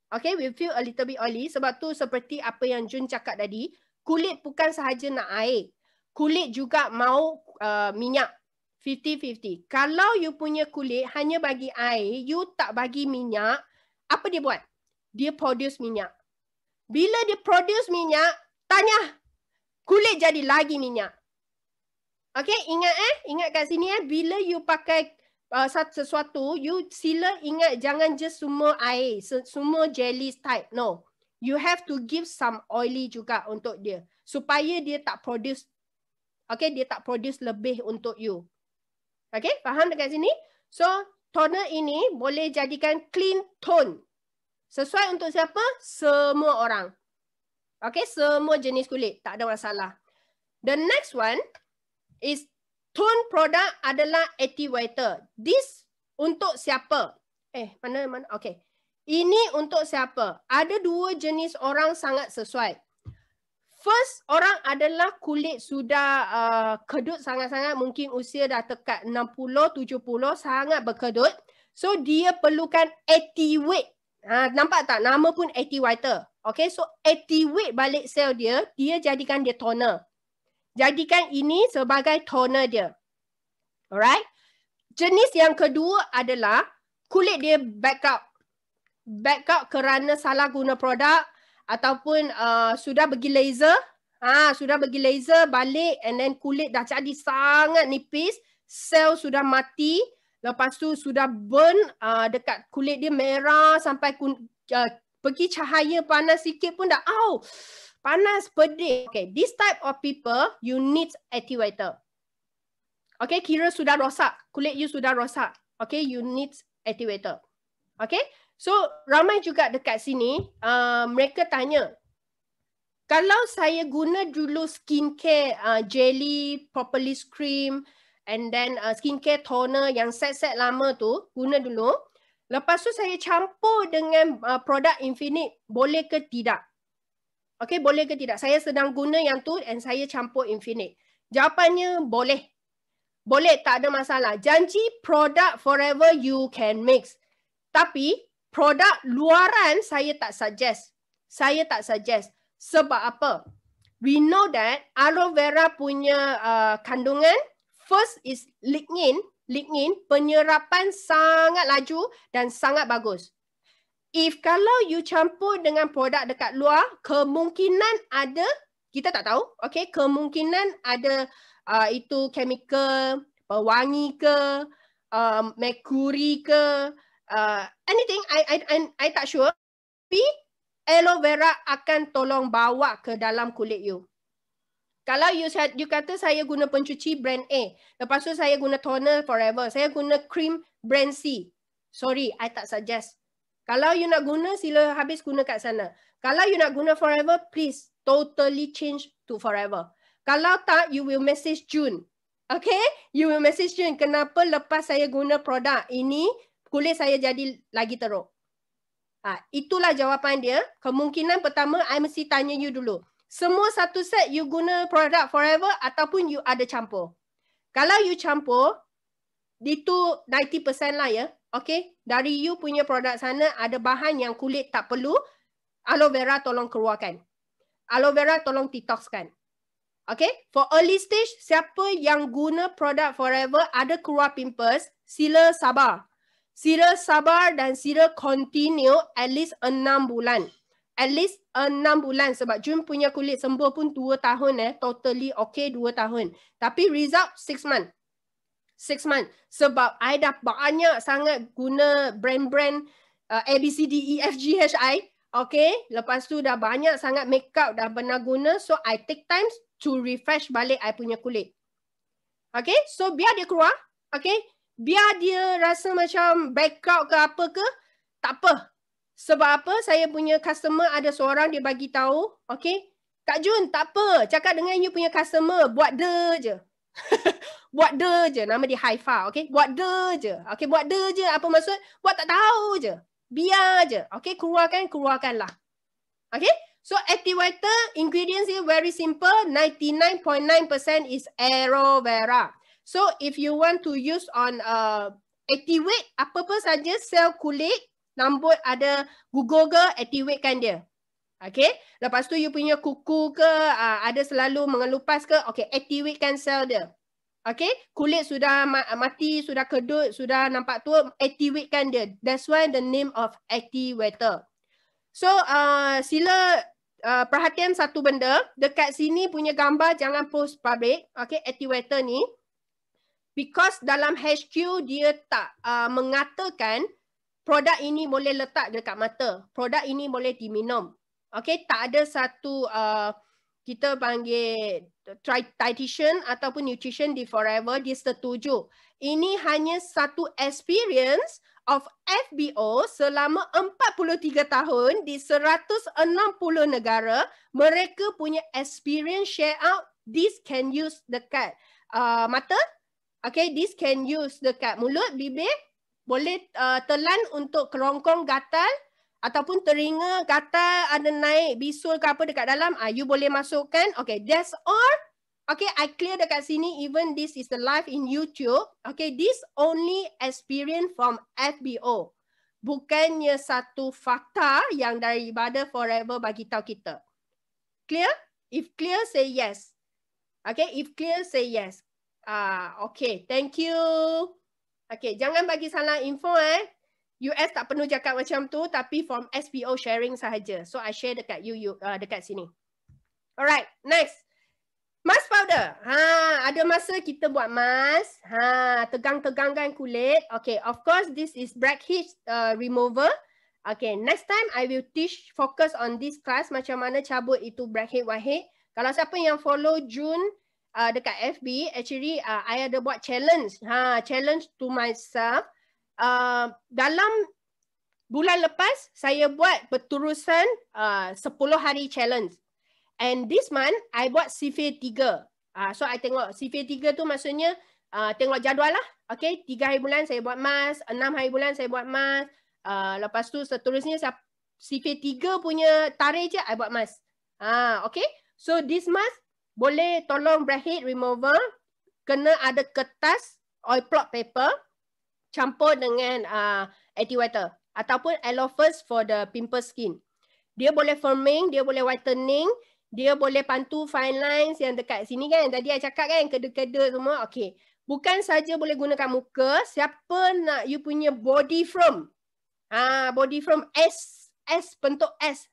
Okay, we feel a little bit oily. Sebab tu seperti apa yang Jun cakap tadi, kulit bukan sahaja nak air. Kulit juga mau minyak. 50-50. Kalau you punya kulit hanya bagi air, you tak bagi minyak, apa dia buat? Dia produce minyak. Bila dia produce minyak, tanya, kulit jadi lagi minyak. Okay, ingat kat sini bila you pakai sesuatu, you sila ingat jangan just semua air, semua jelly type. No. You have to give some oily juga untuk dia. Supaya dia tak produce, okay, dia tak produce lebih untuk you. Okay, faham dekat sini? So, toner ini boleh jadikan clean tone. Sesuai untuk siapa? Semua orang. Okay, semua jenis kulit. Tak ada masalah. The next one is tone product adalah activator. This untuk siapa? Mana? Okay. Ini untuk siapa? Ada 2 jenis orang sangat sesuai. First, orang adalah kulit sudah kedut sangat-sangat. Mungkin usia dah dekat 60-70, sangat berkedut. So, dia perlukan activate. Nampak tak? Nama pun activator. Okay, so activate balik sel dia. Dia jadikan dia toner. Jadikan ini sebagai toner dia. Alright. Jenis yang kedua adalah kulit dia backup. Backup kerana salah guna produk ataupun sudah pergi laser. Sudah pergi laser balik and then kulit dah jadi sangat nipis. Sel sudah mati. Lepas tu sudah burn dekat kulit dia merah sampai pergi cahaya panas sikit pun dah panas, pedih. Okay, this type of people, you need activator. Okay, kira sudah rosak. Kulit you sudah rosak. Okay, you need activator. Okay, so ramai juga dekat sini, mereka tanya, kalau saya guna dulu skincare jelly, propolis cream, and then skincare toner yang set-set lama tu, guna dulu. Lepas tu saya campur dengan produk Infinite, boleh ke tidak? Okay, boleh ke tidak? Saya sedang guna yang tu and saya campur Infinite. Jawapannya boleh. Boleh, tak ada masalah. Janji produk forever you can mix. Tapi produk luaran saya tak suggest. Saya tak suggest. Sebab apa? We know that aloe vera punya kandungan, first is lignin. Lignin, penyerapan sangat laju dan sangat bagus. If kalau you campur dengan produk dekat luar, kemungkinan ada, kita tak tahu, okay, kemungkinan ada itu chemical, pewangi ke, mercury ke, anything, I tak sure. Tapi aloe vera akan tolong bawa ke dalam kulit you. Kalau you kata saya guna pencuci brand A, lepas tu saya guna toner forever, saya guna cream brand C. Sorry, I tak suggest. Kalau you nak guna, sila habis guna kat sana. Kalau you nak guna forever, please totally change to forever. Kalau tak, you will message June. Okay? You will message June. Kenapa lepas saya guna produk ini, kulit saya jadi lagi teruk? Itulah jawapan dia. Kemungkinan pertama, I mesti tanya you dulu. Semua satu set you guna produk forever ataupun you ada campur. Kalau you campur, itu 90% lah ya. Okay, dari you punya produk sana ada bahan yang kulit tak perlu, aloe vera tolong keluarkan. Aloe vera tolong detoxkan. Okay, for early stage, siapa yang guna produk forever ada keluar pimples, sila sabar. Sila sabar dan sila continue at least 6 bulan. At least 6 bulan sebab Jun punya kulit sembuh pun 2 tahun totally okay 2 tahun. Tapi result 6 months. 6 months. Sebab I dah banyak sangat guna brand-brand A, B, C, D, E, F, G, H, I. Okay. Lepas tu dah banyak sangat makeup dah pernah guna. So I take time to refresh balik I punya kulit. Okay. So biar dia keluar. Okay. Biar dia rasa macam breakout ke apa ke. Tak apa. Sebab apa? Saya punya customer ada seorang dia bagi tahu. Okay. Kak Jun tak apa. Cakap dengan you punya customer. Buat de je. Buat de je. Nama dia Haifa. Okay. Buat de je. Okay. Buat de je. Apa maksud? Buat tak tahu je. Biar je. Okay. Keluarkanlah. Okay. So active whiter ingredients here very simple. 99.9% is aloe vera. So if you want to use on activate apa-apa saja sel kulit, rambut ada gugur ke, activatekan dia. Okay. Lepas tu you punya kuku ke, ada selalu mengelupas ke, okay, activatekan sel dia. Okay. Kulit sudah mati, sudah kedut, sudah nampak tua, activatekan dia. That's why the name of activator. So sila perhatian satu benda, dekat sini punya gambar jangan post public, okay, activator ni. Because dalam HQ dia tak mengatakan produk ini boleh letak dekat mata. Produk ini boleh diminum. Okay, tak ada satu kita panggil dietitian ataupun nutrition di Forever dia setuju. Ini hanya satu experience of FBO selama 43 tahun di 160 negara. Mereka punya experience share out. This can use dekat mata. Okay, this can use dekat mulut, bibir. Boleh telan untuk kerongkong gatal ataupun telinga gatal ada naik bisul ke apa dekat dalam. You boleh masukkan. Okay, that's all. Okay, I clear dekat sini. Even this is the live in YouTube. Okay, this only experience from FBO. Bukannya satu fakta yang daripada Forever bagi tahu kita. Clear? If clear, say yes. Okay, if clear, say yes. Okay, thank you. Okay, jangan bagi salah info US tak perlu cakap macam tu, tapi from SPO sharing sahaja. So I share dekat you dekat sini. Alright, next. Mask powder. Ada masa kita buat mask. Tegang-tegangkan kulit. Okay, of course this is blackhead remover. Okay, next time I will teach focus on this class macam mana cabut itu blackhead whitehead. Kalau siapa yang follow June dekat FB, actually I ada buat challenge. Challenge to myself. Dalam bulan lepas saya buat berterusan 10 hari challenge. And this month I buat sifir 3. So I tengok sifir 3 tu maksudnya tengok jadual lah. Okay, 3 hari bulan saya buat mask, 6 hari bulan saya buat mask. Lepas tu seterusnya sifir 3 punya tarikh je I buat mask. Okay. So this mask boleh tolong blackhead remover, kena ada kertas oil plot paper campur dengan activator ataupun aloe first for the pimple skin. Dia boleh firming, dia boleh whitening, dia boleh bantu fine lines yang dekat sini kan. Tadi saya cakap kan keda-keda semua. Okay. Bukan saja boleh gunakan muka, siapa nak you punya body firm. Body firm S bentuk S.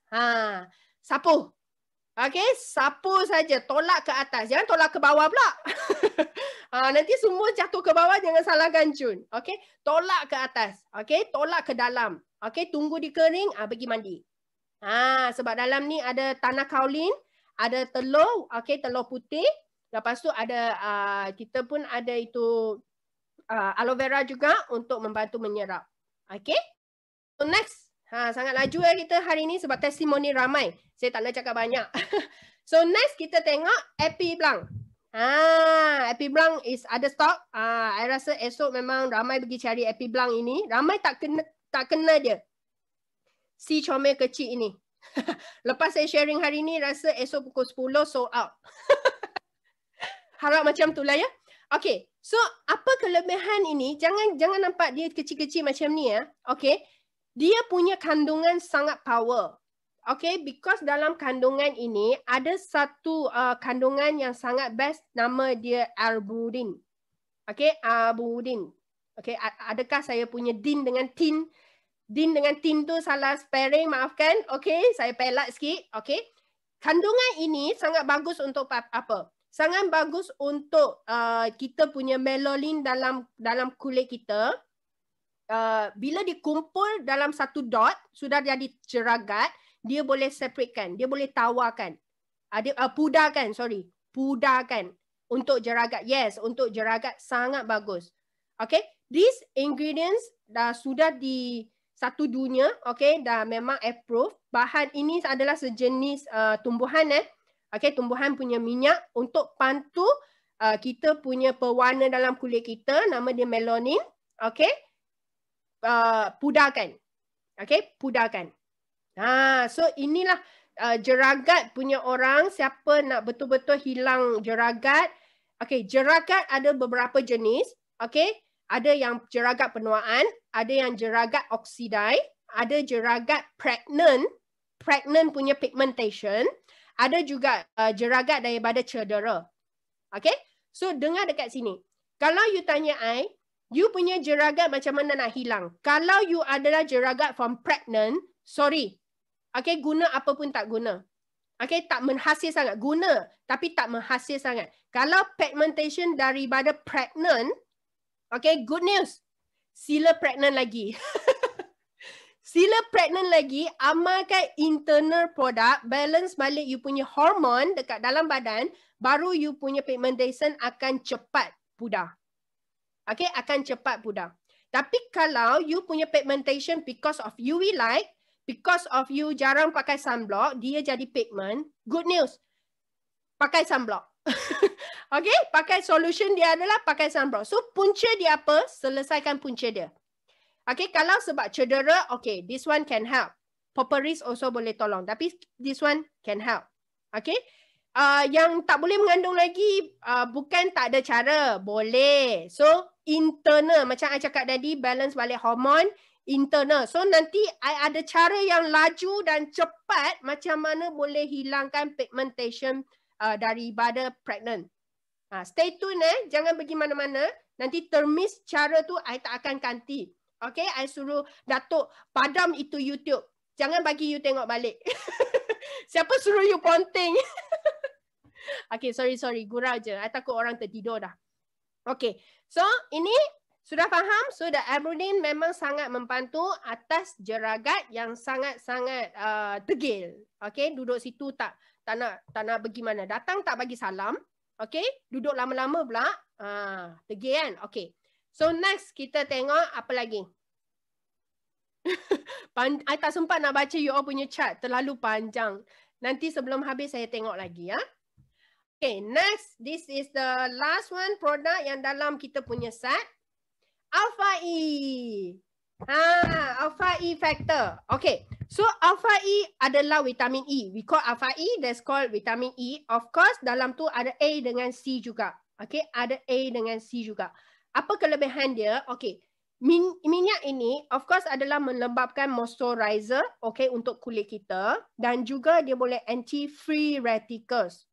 Sapu. Okay, sapu saja, tolak ke atas. Jangan tolak ke bawah pula. Nanti semua jatuh ke bawah, jangan salahkan Jun. Okay, tolak ke atas. Okay, tolak ke dalam. Okay, tunggu di kering, pergi mandi. Sebab dalam ni ada tanah kaolin, ada telur, okay, telur putih. Lepas tu ada, kita pun ada itu aloe vera juga untuk membantu menyerap. Okay, so next. Sangat laju kita hari ni sebab testimoni ramai. Saya tak nak cakap banyak. So next kita tengok Epi Blanc. Epi Blanc is ada stock. I rasa esok memang ramai pergi cari Epi Blanc ini. Ramai tak kena dia. Si comel kecil ini. Lepas saya sharing hari ni, rasa esok pukul 10 sold out. Harap macam tu lah ya. Okay. So apa kelebihan ini? Jangan nampak dia kecil-kecil macam ni ya. Okay. Dia punya kandungan sangat power. Okay, because dalam kandungan ini ada satu kandungan yang sangat best, nama dia arbutin. Okay, arbutin. Okay, adakah saya punya din dengan tin? Din dengan tin tu salah spelling, maafkan. Okay, saya pelat sikit. Okay, kandungan ini sangat bagus untuk apa? Sangat bagus untuk kita punya melanin dalam kulit kita. Bila dikumpul dalam satu dot, sudah jadi jeragat, dia boleh separatekan, dia boleh tawarkan. Pudarkan untuk jeragat. Yes, untuk jeragat sangat bagus. Okay, these ingredients sudah di satu dunia, okay, dah memang approved. Bahan ini adalah sejenis tumbuhan okay, tumbuhan punya minyak untuk bantu kita punya pewarna dalam kulit kita, nama dia melanin. Okay, pudarkan. Okay, pudarkan. So inilah jeragat punya orang, siapa nak betul-betul hilang jeragat. Okay, jeragat ada beberapa jenis. Okay, ada yang jeragat penuaan, ada yang jeragat oksidai, ada jeragat pregnant punya pigmentation, ada juga jeragat daripada cedera. Okay, so dengar dekat sini. Kalau you tanya you punya jeragat macam mana nak hilang? Kalau you adalah jeragat from pregnant, sorry. Okay, guna apa pun tak guna. Okay, tak menghasil sangat. Guna, tapi tak menghasil sangat. Kalau pigmentation daripada pregnant, okay, good news. Sila pregnant lagi. Sila pregnant lagi, amalkan internal product, balance balik you punya hormon dekat dalam badan, baru you punya pigmentation akan cepat pudar. Okay, akan cepat pudar. Tapi kalau you punya pigmentation because of UV light, because of you jarang pakai sunblock, dia jadi pigment, good news. Pakai sunblock. Okay, pakai solution dia adalah pakai sunblock. So punca dia apa? Selesaikan punca dia. Okay, kalau sebab cedera, okay, this one can help. Purpurris also boleh tolong. Tapi this one can help. Okay. Yang tak boleh mengandung lagi, bukan tak ada cara. Boleh. So, internal. Macam I cakap tadi, balance balik hormon. Internal. So, nanti I ada cara yang laju dan cepat macam mana boleh hilangkan pigmentation daripada pregnant. Stay tune jangan pergi mana-mana. Nanti termis cara tu I tak akan ganti. Okay, I suruh Datuk padam itu YouTube. Jangan bagi you tengok balik. Siapa suruh you ponting? Okay, sorry. Gurau je. I takut orang tertidur dah. Okay, so ini sudah faham? So the arbutin memang sangat membantu atas jeragat yang sangat-sangat degil. Okay, duduk situ tak nak pergi mana. Datang tak bagi salam. Okay, duduk lama-lama pula. Degil kan? Okay. So next kita tengok apa lagi. I tak sempat nak baca you all punya chart. Terlalu panjang. Nanti sebelum habis saya tengok lagi ya. Okay, next. This is the last one produk yang dalam kita punya set. Alpha E. Alpha E factor. Okay. So alpha E adalah vitamin E. We call alpha E, that's called vitamin E. Of course dalam tu ada A dengan C juga. Okay, ada A dengan C juga. Apa kelebihan dia? Okay, minyak ini of course adalah melembabkan moisturizer, okay, untuk kulit kita. Dan juga dia boleh anti-free radicals.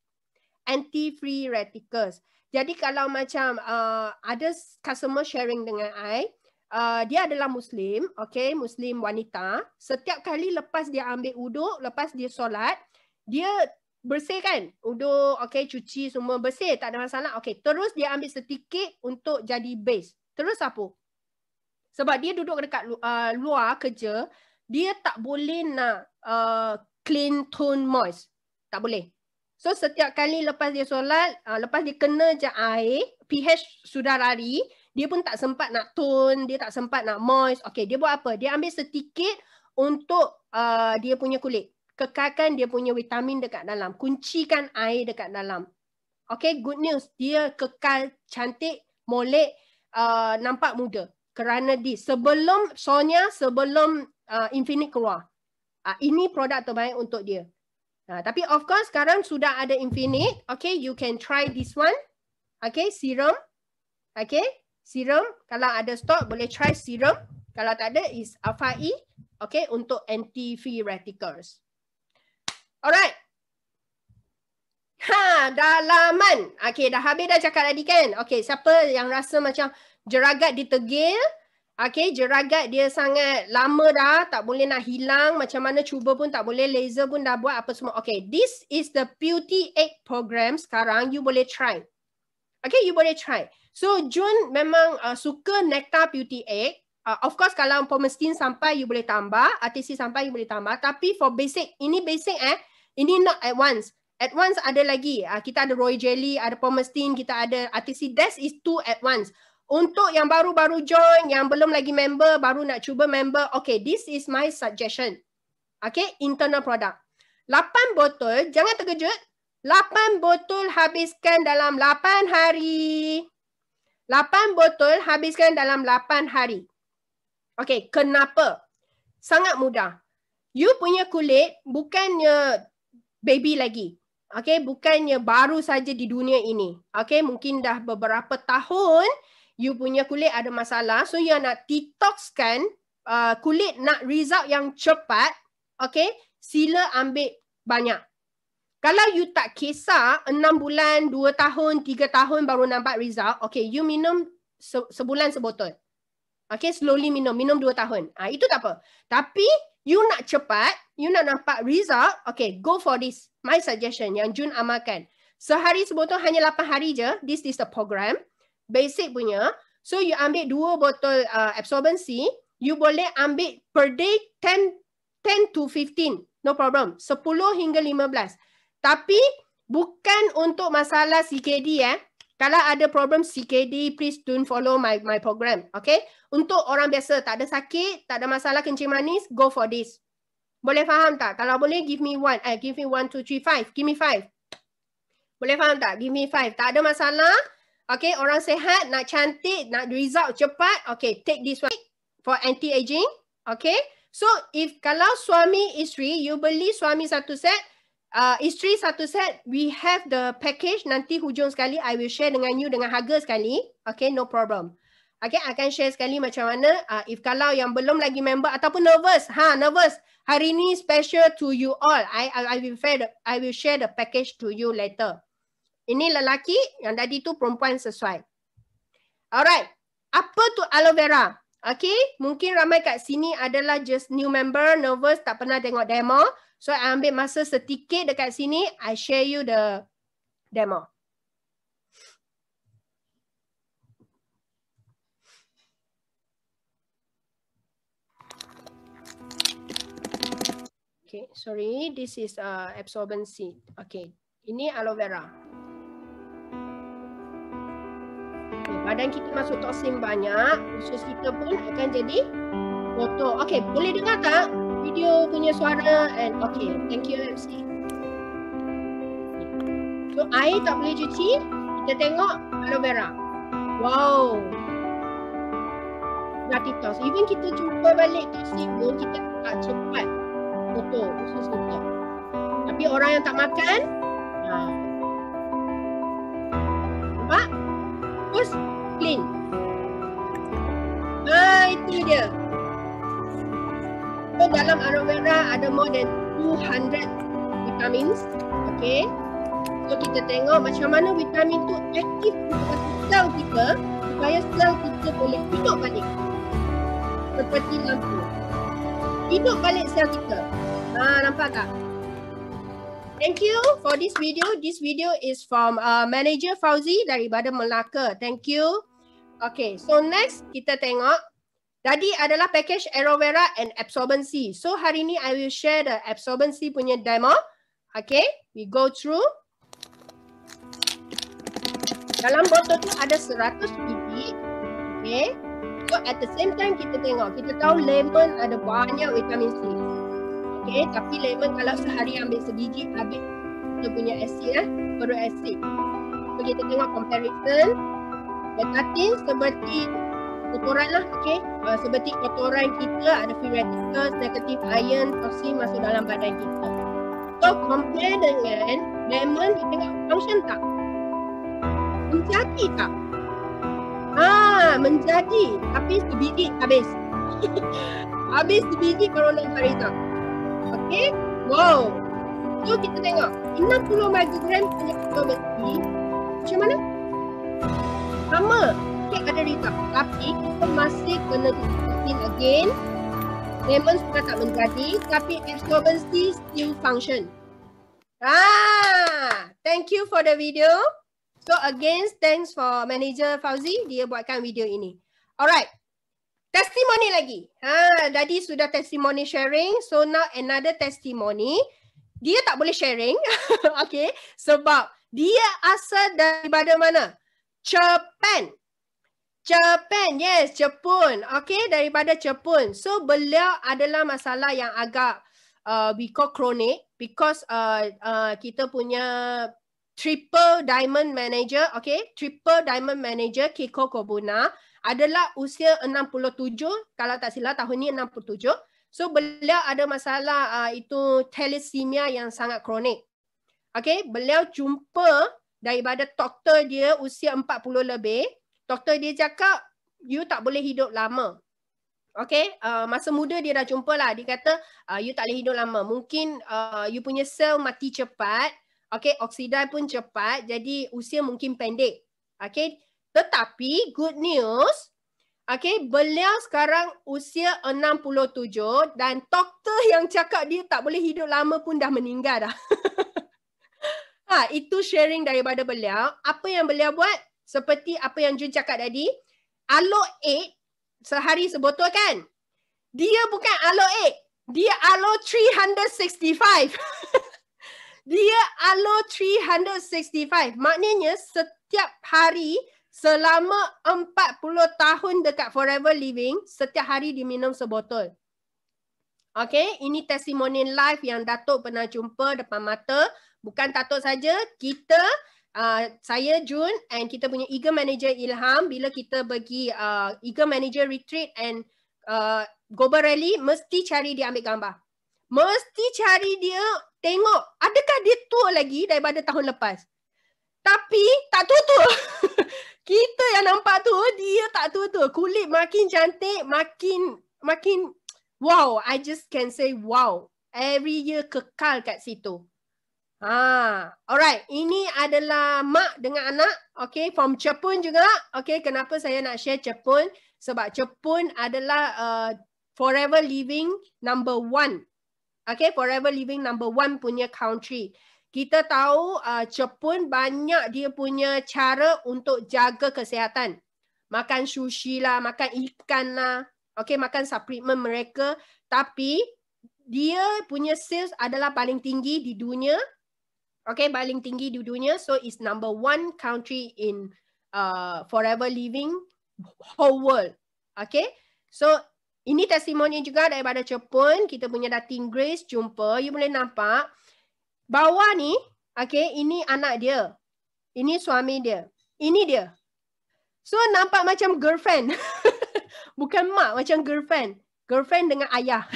Anti-free radicals. Jadi kalau macam ada customer sharing dengan I, dia adalah Muslim, okay, Muslim wanita. Setiap kali lepas dia ambil uduk, lepas dia solat, dia bersih kan? Uduk, okay, cuci semua bersih, tak ada masalah. Okay, terus dia ambil sedikit untuk jadi base. Terus apa? Sebab dia duduk dekat luar kerja, dia tak boleh nak clean tone moist. Tak boleh. So setiap kali lepas dia solat, lepas dia kena je air, pH sudah lari, dia pun tak sempat nak tone, dia tak sempat nak moist. Okay, dia buat apa? Dia ambil sedikit untuk dia punya kulit. Kekalkan dia punya vitamin dekat dalam. Kuncikan air dekat dalam. Okay, good news. Dia kekal cantik, molek, nampak muda. Kerana sebelum Sonia, sebelum Infinite keluar. Ini produk terbaik untuk dia. Tapi of course sekarang sudah ada Infinite. Okay, you can try this one. Okay, serum. Okay. Serum, kalau ada stok boleh try serum. Kalau tak ada is alpha E, okay, untuk anti-free radicals. Alright. Dalaman. Okay, dah habis dah cakap tadi kan? Okay, siapa yang rasa macam jeragat ditegil? Okay, jeragat dia sangat lama dah, tak boleh nak hilang. Macam mana cuba pun tak boleh, laser pun dah buat apa semua. Okay, this is the Beauty Egg program sekarang. You boleh try. Okay, you boleh try. So Jun memang suka Nectar Beauty Egg. Of course kalau Pomestine sampai you boleh tambah, RTC sampai you boleh tambah. Tapi for basic, ini basic ini not advance. Advance ada lagi. Kita ada Royal Jelly, ada Pomestine, kita ada RTC. That is 2 advance. Untuk yang baru-baru join, yang belum lagi member, baru nak cuba member. Okay, this is my suggestion. Okay, internal product. 8 botol, jangan terkejut. 8 botol habiskan dalam 8 hari. 8 botol habiskan dalam 8 hari. Okay, kenapa? Sangat mudah. You punya kulit bukannya baby lagi. Okay, bukannya baru saja di dunia ini. Okay, mungkin dah beberapa tahun you punya kulit ada masalah. So, you nak detoxkan kulit, nak result yang cepat. Okay, sila ambil banyak. Kalau you tak kisah 6 bulan, 2 tahun, 3 tahun baru nampak result, okay, you minum sebulan sebotol. Okay, slowly minum 2 tahun. Itu tak apa. Tapi you nak cepat, you nak nampak result, okay, go for this. My suggestion yang Jun amalkan. Sehari sebotol hanya 8 hari je. This is the program. Basic punya. So you ambil 2 botol absorbency, you boleh ambil per day 10 to 15. No problem. 10 hingga 15. Tapi bukan untuk masalah CKD Kalau ada problem CKD, please don't follow my program. Okay? Untuk orang biasa, tak ada sakit, tak ada masalah kencing manis, go for this. Boleh faham tak? Kalau boleh, give me 1. Give me 1, 2, 3, 5. Give me 5. Boleh faham tak? Give me 5. Tak ada masalah. Okay, orang sehat, nak cantik, nak result cepat. Okay, take this one for anti-aging. Okay? So, kalau suami isteri, you beli suami satu set, isteri satu set, we have the package. Nanti hujung sekali, I will share dengan you dengan harga sekali. Okay, no problem. Okay, akan share sekali macam mana. Kalau yang belum lagi member ataupun nervous. Nervous. Hari ni special to you all. I will share the package to you later. Ini lelaki, yang tadi tu perempuan sesuai. Alright. Apa tu aloe vera? Okay, mungkin ramai kat sini adalah just new member, nervous, tak pernah tengok demo. So, I ambil masa sedikit dekat sini. I share you the demo. Okay, sorry. This is absorbency. Okay, ini aloe vera. Okay, badan kita masuk toksin banyak. Usus kita pun akan jadi kotor. Okay, boleh dengar tak? Video punya suara and okay, thank you MC. So air tak boleh cuci, kita tengok aloe vera. Wow. Dah detox. Even kita jumpa balik toksin pun kita tak cepat Betul, usus kotor. Tapi orang yang tak makan, nampak? Terus clean. Itu dia. So dalam aloe vera ada more than 200 vitamins. Okay. So kita tengok macam mana vitamin tu aktif untuk sel kita supaya sel kita boleh hidup balik. Seperti lampu. Hidup balik sel kita. Nampak tak? Thank you for this video. This video is from Manager Fauzi daripada Melaka. Thank you. Okay, so next kita tengok. Tadi adalah package aloe vera and absorbency. So hari ni I will share the absorbency punya demo. Okay, we go through. Dalam botol tu ada 100 biji. Okay. So at the same time kita tengok. Kita tahu lemon ada banyak vitamin C. Okay, tapi lemon kalau sehari ambil sebiji habis kita punya asid perut asid. So kita tengok comparison. Betatin seperti kotoran lah, okay. Seperti kotoran kita ada free radicals, negative ion, toksin masuk dalam badan kita. So compare dengan lemon, kita tengok function tak? Menjadi tak? Menjadi. Tapi sebiji habis. Habis sebiji corona virus. Okay. Wow. So kita tengok 60 mikrogram punya absorbency. Macam mana? Sama. Okay, ada result. Tapi kita masih kena discussing again. Lemon sudah tak menjadi. Tapi absorbency still function. Thank you for the video. So again, thanks for Manager Fauzi. Dia buatkan video ini. Alright. Testimoni lagi. Tadi sudah testimoni sharing. So now another testimoni. Dia tak boleh sharing. Okay. Sebab dia asal daripada mana? Japan. Japan. Yes, Jepun. Okay, daripada Jepun. So beliau adalah masalah yang agak we call chronic. Because kita punya Triple Diamond Manager, okay, Triple Diamond Manager Keiko Kobuna adalah usia 67, kalau tak silap tahun ni 67. So beliau ada masalah itu thalassemia yang sangat kronik. Okay, beliau jumpa daripada doktor dia usia 40 lebih. Doktor dia cakap, you tak boleh hidup lama. Okay, masa muda dia dah jumpa lah. Dia kata, you tak boleh hidup lama. Mungkin you punya sel mati cepat. Okay, oksida pun cepat, jadi usia mungkin pendek. Okay, tetapi good news, okay, beliau sekarang usia 67 dan doktor yang cakap dia tak boleh hidup lama pun dah meninggal dah. Itu sharing daripada beliau. Apa yang beliau buat? Seperti apa yang Jun cakap tadi, Aloe 8, sehari sebotol kan? Dia bukan Aloe 8, dia Aloe 365. Dia Aloe 365. Maknanya setiap hari selama 40 tahun dekat Forever Living, setiap hari diminum sebotol. Okay, ini testimoni live yang Datuk pernah jumpa depan mata. Bukan Datuk saja, kita, saya Jun and kita punya Eagle Manager Ilham, bila kita pergi Eagle Manager Retreat and Global Rally, mesti cari dia ambil gambar. Mesti cari dia tengok adakah dia tua lagi daripada tahun lepas. Tapi tak tua-tua. Kita yang nampak tu, dia tak tua-tua. Kulit makin cantik, makin wow. I just can say wow. Every year kekal kat situ. Alright. Ini adalah mak dengan anak. Okay, from Jepun juga. Okay, kenapa saya nak share Jepun? Sebab Jepun adalah Forever Living number 1. Okay, Forever Living number 1 punya country. Kita tahu Jepun banyak dia punya cara untuk jaga kesihatan. Makan sushi lah, makan ikan lah. Okay, makan supplement mereka. Tapi dia punya sales adalah paling tinggi di dunia. Okay, paling tinggi di dunia. So it's number 1 country in Forever Living whole world. Okay, so ini testimoni juga daripada Jepun. Kita punya Datin Grace jumpa. You boleh nampak. Bawah ni, okay, ini anak dia. Ini suami dia. Ini dia. So, nampak macam girlfriend. Bukan mak, macam girlfriend. Girlfriend dengan ayah.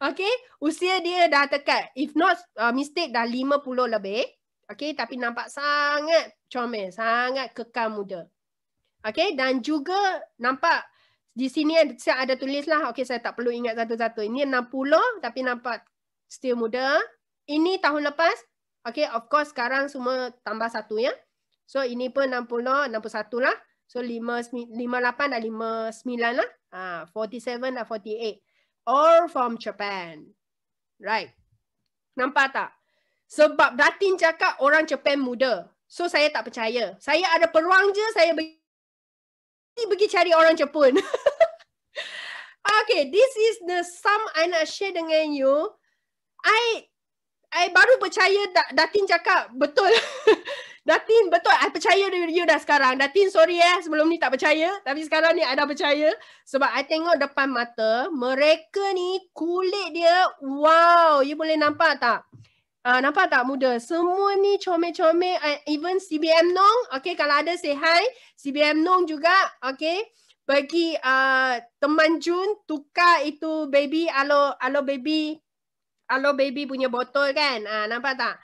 Okay, usia dia dah tekat. If not mistake dah 50 lebih. Okay, tapi nampak sangat comel, sangat kekal muda. Okay, dan juga nampak di sini saya ada tulis lah. Okay, saya tak perlu ingat satu-satu. Ini 60 tapi nampak still muda. Ini tahun lepas. Okay, of course sekarang semua tambah 1 ya. So ini pun 60, 61 lah. So 58 dan 59 lah. 47 dan 48. All from Japan. Right. Nampak tak? Sebab Datin cakap orang Japan muda. So saya tak percaya. Saya ada peluang je saya pergi cari orang Jepun. Okay, this is the sum I nak share dengan you. I baru percaya Datin cakap betul. Datin betul, I percaya you dah sekarang. Datin sorry sebelum ni tak percaya. Tapi sekarang ni I dah percaya. Sebab I tengok depan mata, mereka ni kulit dia, wow, you boleh nampak tak? Nampak tak muda? Semua ni comel-comel, even CBM Nong, okay, kalau ada say hi, CBM Nong juga, okay. Bagi teman Jun, tukar itu baby, alo baby punya botol kan, nampak tak?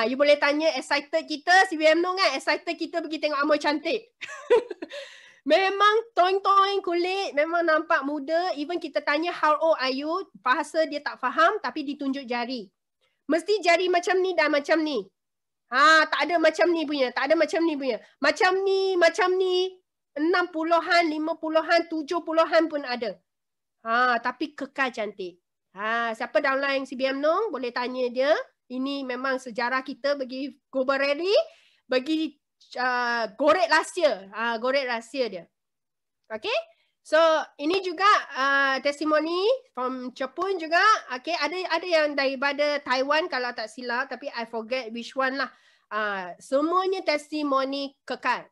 You boleh tanya excited kita, CBM Nong kan, excited kita pergi tengok Amoy cantik. Memang toing-toing kulit, memang nampak muda, even kita tanya how old are you, bahasa dia tak faham tapi ditunjuk jari. Mesti jari macam ni dan macam ni. Tak ada macam ni punya. Tak ada macam ni punya. Macam ni. 60-an, 50-an, 70-an pun ada. Tapi kekal cantik. Siapa downline CBM Nong, boleh tanya dia. Ini memang sejarah kita bagi Go Bereri, bagi gorek rahsia. Gorek rahsia dia. Okay? So ini juga testimoni from Jepun juga. Okay, ada yang daripada Taiwan kalau tak silap, tapi I forget which one lah. Semuanya testimoni kekal.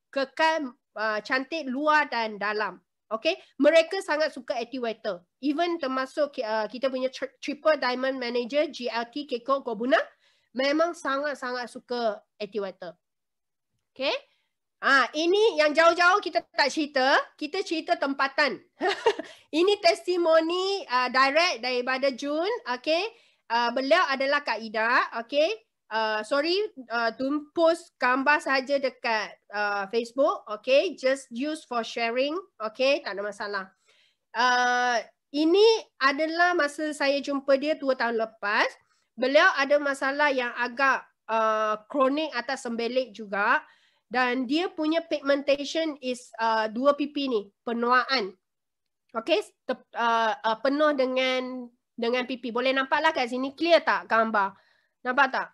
Kekal, cantik luar dan dalam. Okay, mereka sangat suka activator. Even termasuk kita punya triple diamond manager GLT Keiko Kobuna memang sangat-sangat suka activator. Okay. Ini yang jauh-jauh kita tak cerita, kita cerita tempatan. Ini testimoni direct daripada Jun, okay. Beliau adalah Kak Ida, okay. Sorry, don't post gambar saja dekat Facebook, okay. Just use for sharing, okay, tak ada masalah. Ini adalah masa saya jumpa dia 2 tahun lepas. Beliau ada masalah yang agak kronik atas sembelik juga. Dan dia punya pigmentation is 2 pipi ni, penuaan. Okay, penuh dengan pipi. Boleh nampak lah kat sini, clear tak gambar? Nampak tak?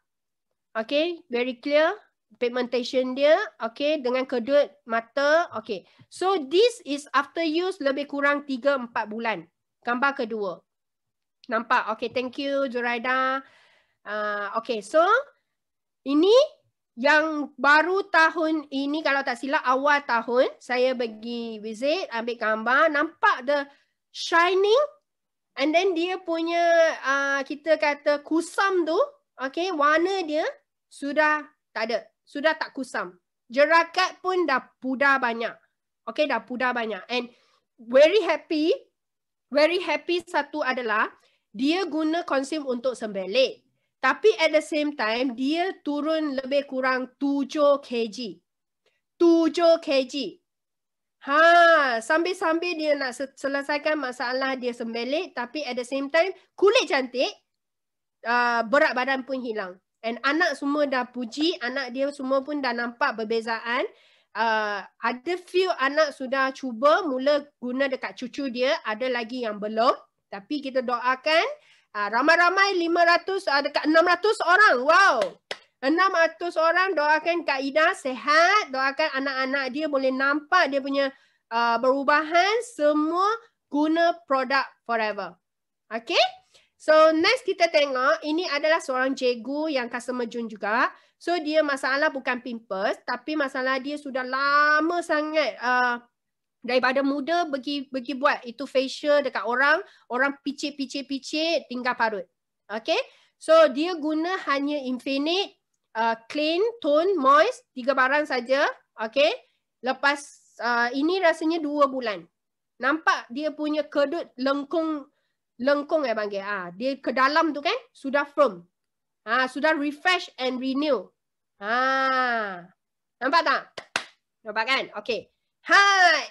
Okay, very clear. Pigmentation dia, okay, dengan kedut mata, okay. So this is after use lebih kurang 3-4 bulan. Gambar kedua. Nampak? Okay, thank you Zuraida. Okay, so ini yang baru tahun ini, kalau tak silap awal tahun, saya pergi visit, ambil gambar, nampak the shining and then dia punya kita kata kusam tu, okay, warna dia sudah tak ada, sudah tak kusam. Jerakat pun dah pudar banyak. Okay, dah pudar banyak. And very happy satu adalah dia guna consume untuk sembelik. Tapi at the same time, dia turun lebih kurang 7 kg. 7 kg. Sambil-sambil dia nak selesaikan masalah dia sembelik, tapi at the same time, kulit cantik, berat badan pun hilang. And anak semua dah puji, anak dia semua pun dah nampak perbezaan. Ada few anak sudah cuba mula guna dekat cucu dia, ada lagi yang belum. Tapi kita doakan, ramai-ramai 500, dekat 600 orang. Wow. 600 orang doakan Kak Ida sehat. Doakan anak-anak dia boleh nampak dia punya perubahan. Semua guna produk Forever. Okay. So next kita tengok. Ini adalah seorang cikgu yang customer Jun juga. So dia masalah bukan pimples. Tapi masalah dia sudah lama sangat. Daripada muda pergi buat itu facial dekat orang picit tinggal parut. Okay. So dia guna hanya Infinite, Clean, Tone, Moist, 3 barang saja. Okay. Lepas ini rasanya 2 bulan. Nampak dia punya kedut lengkung Lengkung panggil. Dia ke dalam tu kan sudah firm. Sudah refresh and renew. Nampak tak? Nampak kan? Okay. Hai.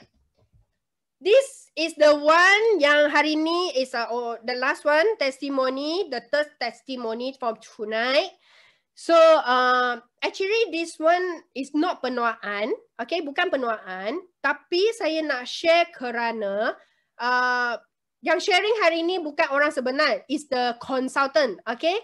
This is the one yang hari ni is the last one testimony, the third testimony for tonight. So actually this one is not penuaan, okay, bukan penuaan, tapi saya nak share kerana yang sharing hari ni bukan orang sebenar, is the consultant, okay.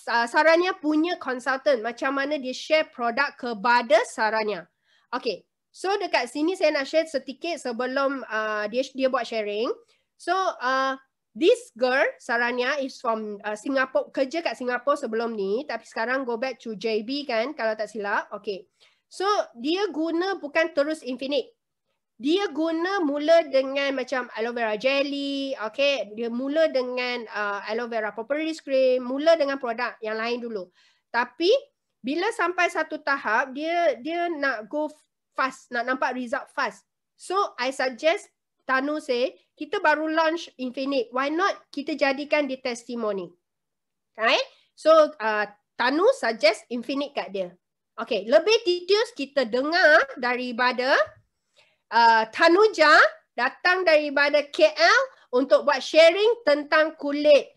Saranya punya consultant, macam mana dia share produk kepada Saranya. Okay. So dekat sini saya nak share sedikit sebelum dia buat sharing. So this girl Saranya is from Singapore, kerja kat Singapore sebelum ni, tapi sekarang go back to JB kan kalau tak silap. Okay. So dia guna bukan terus Infinite. Dia guna mula dengan macam aloe vera jelly, okay. Dia mula dengan aloe vera propolis cream, mula dengan produk yang lain dulu. Tapi bila sampai satu tahap dia nak go fast, nak nampak result fast. So I suggest Tanu say, kita baru launch Infinite, why not kita jadikan di testimoni. Right? So Tanu suggest Infinite kat dia. Okay, lebih details kita dengar daripada Tanuja, datang daripada KL untuk buat sharing tentang kulit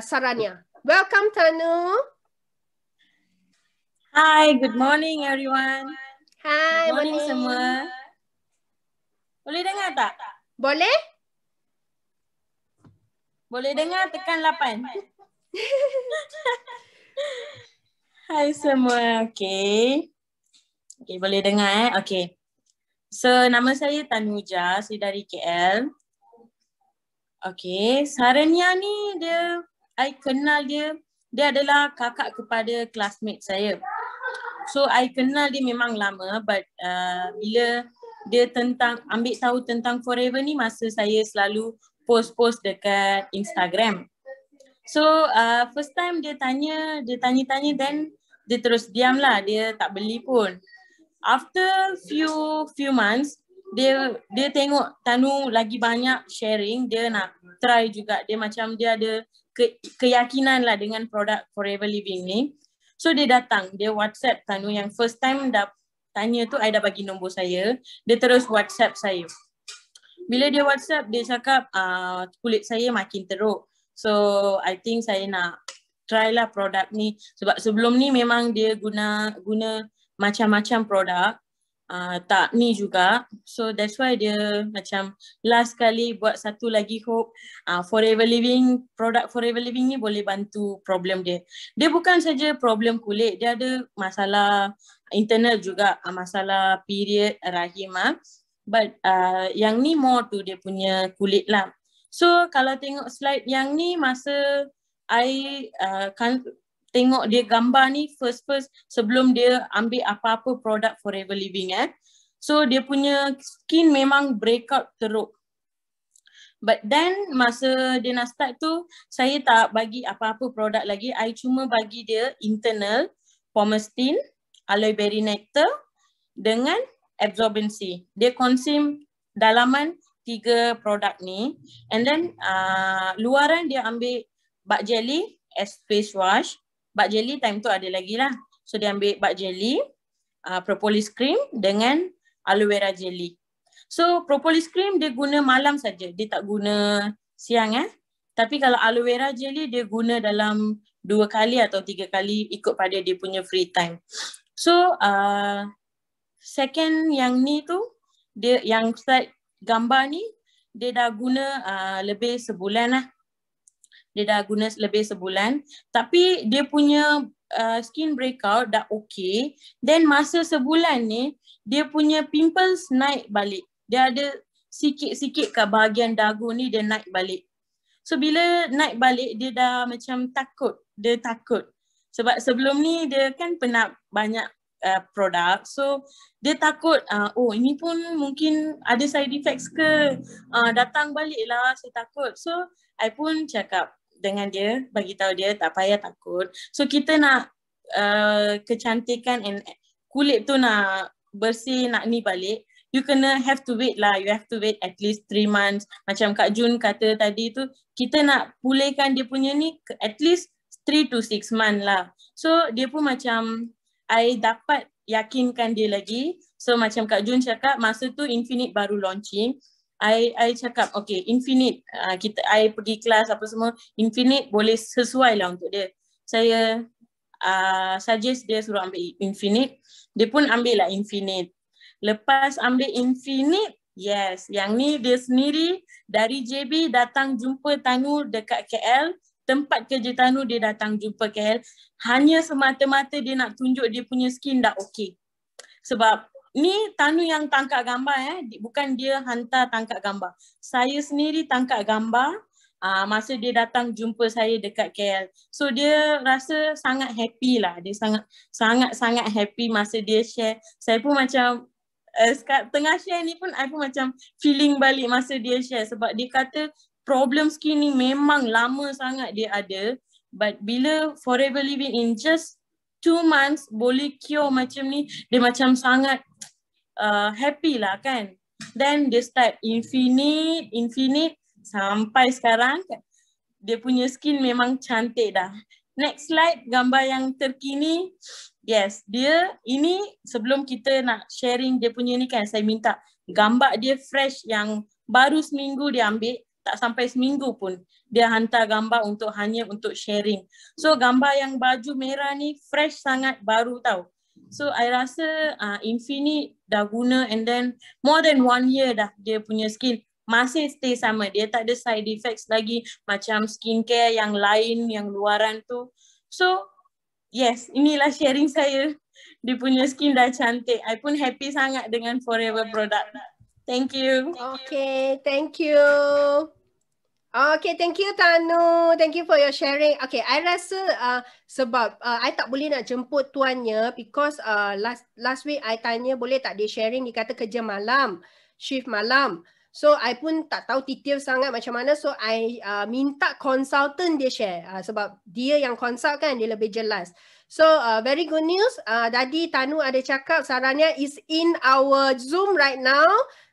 Saranya. Welcome Tanu. Hi, good morning everyone. Hi, good morning semua. Boleh dengar tak? Boleh? Boleh dengar, tekan 8. Hai semua, okay. Okay, boleh dengar okay. So, nama saya Tanuja, saya dari KL. Okay, Saranya ni I kenal dia adalah kakak kepada classmate saya. So, I kenal dia memang lama, but bila dia ambil tahu tentang Forever ni, masa saya selalu post-post dekat Instagram. So, first time dia tanya-tanya, then dia terus diam lah, dia tak beli pun. After few months, dia tengok Tanu lagi banyak sharing, dia nak try juga. Dia ada keyakinan lah dengan produk Forever Living ni. So dia datang, dia WhatsApp Tanu yang first time dah tanya tu, I dah bagi nombor saya. Dia terus WhatsApp saya. Bila dia WhatsApp, dia cakap kulit saya makin teruk. So I think saya nak try lah produk ni. Sebab sebelum ni memang dia guna macam-macam produk. Tak ni juga. So that's why dia macam last kali buat satu lagi hope. Forever Living, produk Forever Living ni boleh bantu problem dia. Dia bukan saja problem kulit, dia ada masalah internal juga, masalah period rahim. But yang ni more tu dia punya kulit lah. So kalau tengok slide yang ni, masa I tengok dia gambar ni first sebelum dia ambil apa-apa produk Forever Living so dia punya skin memang breakout teruk. But then masa dia nak start tu, saya tak bagi apa-apa produk lagi. I cuma bagi dia internal Pomestine, aloe berry nectar dengan absorbency. Dia consume dalaman 3 produk ni, and then luaran dia ambil bak jelly as face wash. Bak jelly time tu ada lagi lah. So dia ambil bak jelly, propolis cream dengan aloe vera jelly. So propolis cream dia guna malam saja, dia tak guna siang Tapi kalau aloe vera jelly dia guna dalam 2 kali atau 3 kali ikut pada dia punya free time. So second yang ni tu, dia yang slide gambar ni, dia dah guna lebih sebulan lah. Dia dah guna lebih sebulan. Tapi dia punya skin breakout dah okay. Then masa sebulan ni, dia punya pimples naik balik. Dia ada sikit-sikit kat bahagian dagu ni dia naik balik. So bila naik balik, dia dah macam takut. Dia takut. Sebab sebelum ni dia kan pernah banyak produk. So dia takut, oh ini pun mungkin ada side effects ke. Datang balik lah, saya takut. So I pun cakap dengan dia, bagi tahu dia tak payah takut. So kita nak kecantikan and kulit tu nak bersih, nak ni balik. you kena have to wait lah. You have to wait at least 3 months. Macam Kak Jun kata tadi tu, kita nak pulihkan dia punya ni at least 3 to 6 months lah. So dia pun macam I dapat yakinkan dia lagi. So macam Kak Jun cakap, masa tu Infinite baru launching. I cakap okay, Infinite, I pergi kelas apa semua, Infinite boleh sesuai lah untuk dia. Saya suggest dia suruh ambil Infinite. Dia pun ambil lah Infinite. Lepas ambil Infinite, yes, yang ni dia sendiri dari JB datang jumpa Tanu dekat KL. Tempat kerja Tanu dia datang jumpa KL. Hanya semata-mata dia nak tunjuk dia punya skin dah okay. Sebab ni Tanu yang tangkap gambar bukan dia hantar tangkap gambar. Saya sendiri tangkap gambar masa dia datang jumpa saya dekat KL. So dia rasa sangat happy lah. Dia sangat happy masa dia share. Saya pun macam tengah share ni pun I pun macam feeling balik masa dia share. Sebab dia kata problem skin ni memang lama sangat dia ada. But bila Forever Living in just 2 months boleh cure macam ni, dia macam sangat happy lah kan. Then dia start Infinite sampai sekarang dia punya skin memang cantik dah. Next slide, gambar yang terkini. Yes, dia ini sebelum kita nak sharing dia punya ni kan, saya minta gambar dia fresh yang baru seminggu dia ambil, tak sampai seminggu pun dia hantar gambar hanya untuk sharing. So gambar yang baju merah ni fresh sangat, baru tau. So I rasa Infinite dah guna and then more than 1 year dah dia punya skin masih stay sama. Dia tak ada side effects lagi macam skincare yang lain yang luaran tu. So yes, inilah sharing saya. Dia punya skin dah cantik. I pun happy sangat dengan Forever product. Thank you. Okay, thank you. Okay, thank you Tanu. Thank you for your sharing. Okay, I rasa sebab I tak boleh nak jemput tuannya because last week I tanya boleh tak dia sharing, dia kata kerja malam, shift malam. So I pun tak tahu detail sangat macam mana, so I minta consultant dia share sebab dia yang consult kan, dia lebih jelas. So very good news, tadi Tanu ada cakap sarannya is in our Zoom right now.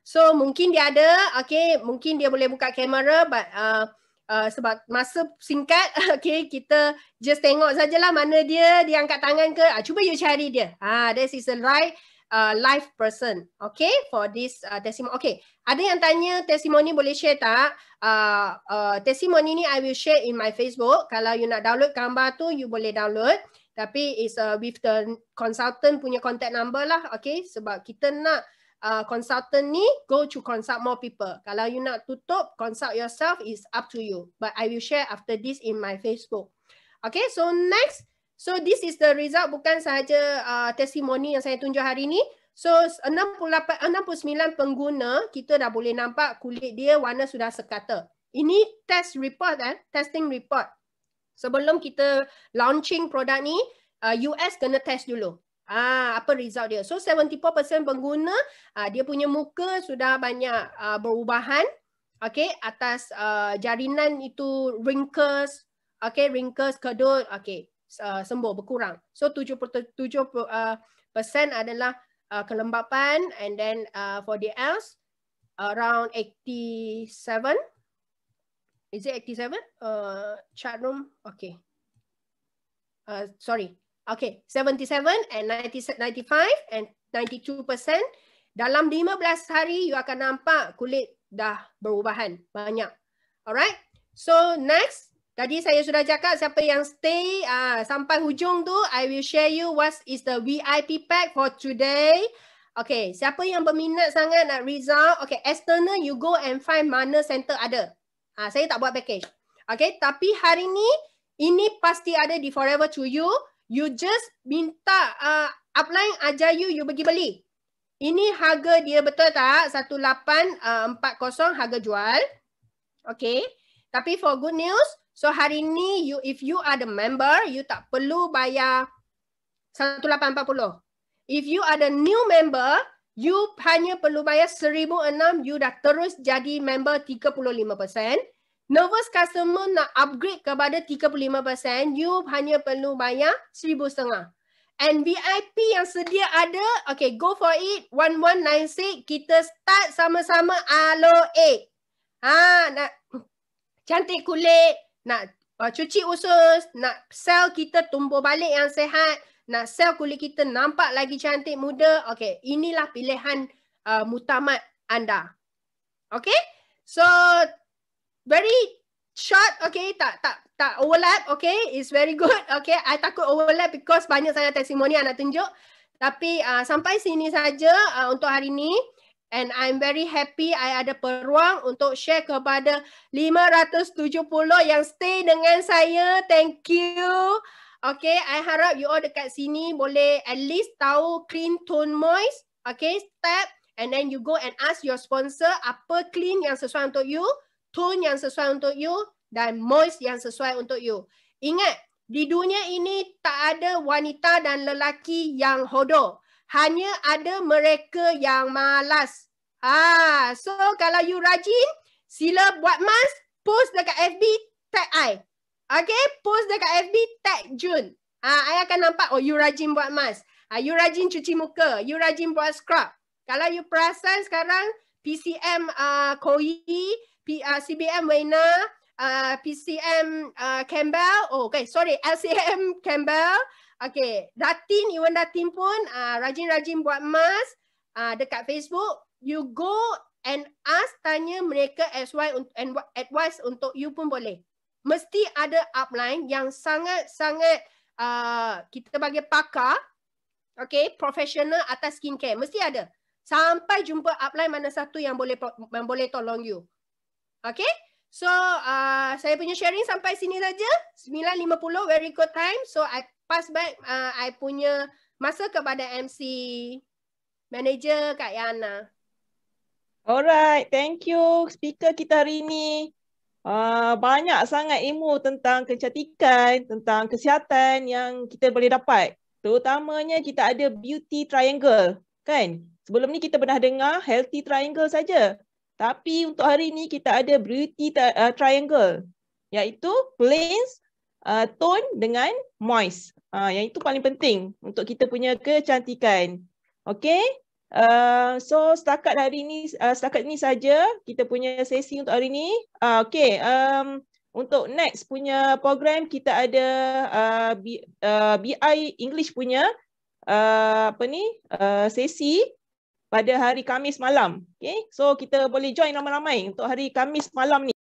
So mungkin dia ada, okay, mungkin dia boleh buka kamera but sebab masa singkat, okay, kita just tengok sajalah mana dia angkat tangan ke, cuba you cari dia. This is the right live person, okay, for this testimony. Okay, ada yang tanya testimoni boleh share tak? Testimoni ni I will share in my Facebook. Kalau you nak download gambar tu, you boleh download. Tapi it's with the consultant punya contact number lah, okay, sebab kita nak consultant ni go to consult more people. Kalau you nak tutup, consult yourself, is up to you. But I will share after this in my Facebook. Okay, so next. So this is the result, bukan sahaja testimoni yang saya tunjuk hari ni. So 69 pengguna, kita dah boleh nampak kulit dia warna sudah sekata. Ini test report, testing report. Sebelum kita launching produk ni, US kena test dulu. Apa result dia. So 74% pengguna, dia punya muka sudah banyak berubahan. Okay, atas jarinan itu wrinkles, okay, wrinkles, kedut, okay, sembuh, berkurang. So 77% adalah kelembapan, and then for the else around 87. Is it 87? Chat room, okay. Sorry. Okay, 77 and 95 and 92%. Dalam 15 hari, you akan nampak kulit dah berubahan banyak. Alright, so next. Tadi saya sudah cakap siapa yang stay sampai hujung tu, I will share you what is the VIP pack for today. Okay, siapa yang berminat sangat nak result, okay, external you go and find mana center ada. Saya tak buat package. Okay, tapi hari ni, ini pasti ada di Forever to You. You just minta upline ajar you pergi beli. Ini harga dia betul tak? 1840 harga jual. Okay. Tapi for good news, so hari ni if you are the member, you tak perlu bayar 1840. If you are the new member, you hanya perlu bayar 1006, you dah terus jadi member 35%. Nervous customer nak upgrade kepada 35%, you hanya perlu bayar 1,500. And VIP yang sedia ada, okay, go for it. 1196, kita start sama-sama alo 8. Nak cantik kulit, nak cuci usus, nak sel kita tumbuh balik yang sehat, nak sel kulit kita nampak lagi cantik muda. Okay, inilah pilihan muktamad anda. Okay, so very short, okay, tak overlap, okay, it's very good, okay. I takut overlap because banyak sangat testimoni yang nak tunjuk. Tapi sampai sini saja untuk hari ini. And I'm very happy I ada peluang untuk share kepada 570 yang stay dengan saya. Thank you. Okay, I harap you all dekat sini boleh at least tahu clean tone moist. Okay, step. And then you go and ask your sponsor apa clean yang sesuai untuk you, tone yang sesuai untuk you, dan moist yang sesuai untuk you. Ingat, di dunia ini tak ada wanita dan lelaki yang hodoh. Hanya ada mereka yang malas. So kalau you rajin, sila buat mask, post dekat FB, tag I. Okay, post dekat FB, tag Jun. I akan nampak, oh you rajin buat mask. You rajin cuci muka, you rajin buat scrub. Kalau you perasan sekarang, PCM Koi, CBM Wena, PCM Campbell, LCM Campbell, okay, Datin, even Datin pun rajin-rajin buat mask dekat Facebook. You go and ask, tanya mereka advice untuk you pun boleh. Mesti ada upline yang sangat-sangat kita bagi pakar, okay, profesional atas skincare. Mesti ada. Sampai jumpa upline mana satu yang boleh tolong you. Okay? So, saya punya sharing sampai sini saja. 9.50, very good time. So, I pass back I punya masa kepada MC Manager Kak Yana. Alright, thank you speaker kita hari ini. Banyak sangat ilmu tentang kecantikan, tentang kesihatan yang kita boleh dapat. Terutamanya kita ada beauty triangle, kan? Sebelum ni kita pernah dengar healthy triangle saja. Tapi untuk hari ini kita ada beauty triangle, iaitu cleanse, tone dengan moist. Yang itu paling penting untuk kita punya kecantikan. Okay? So setakat ini saja kita punya sesi untuk hari ini. Okay, untuk next punya program kita ada BI English punya sesi pada hari Khamis malam. Okay, so kita boleh join ramai-ramai untuk hari Khamis malam ni.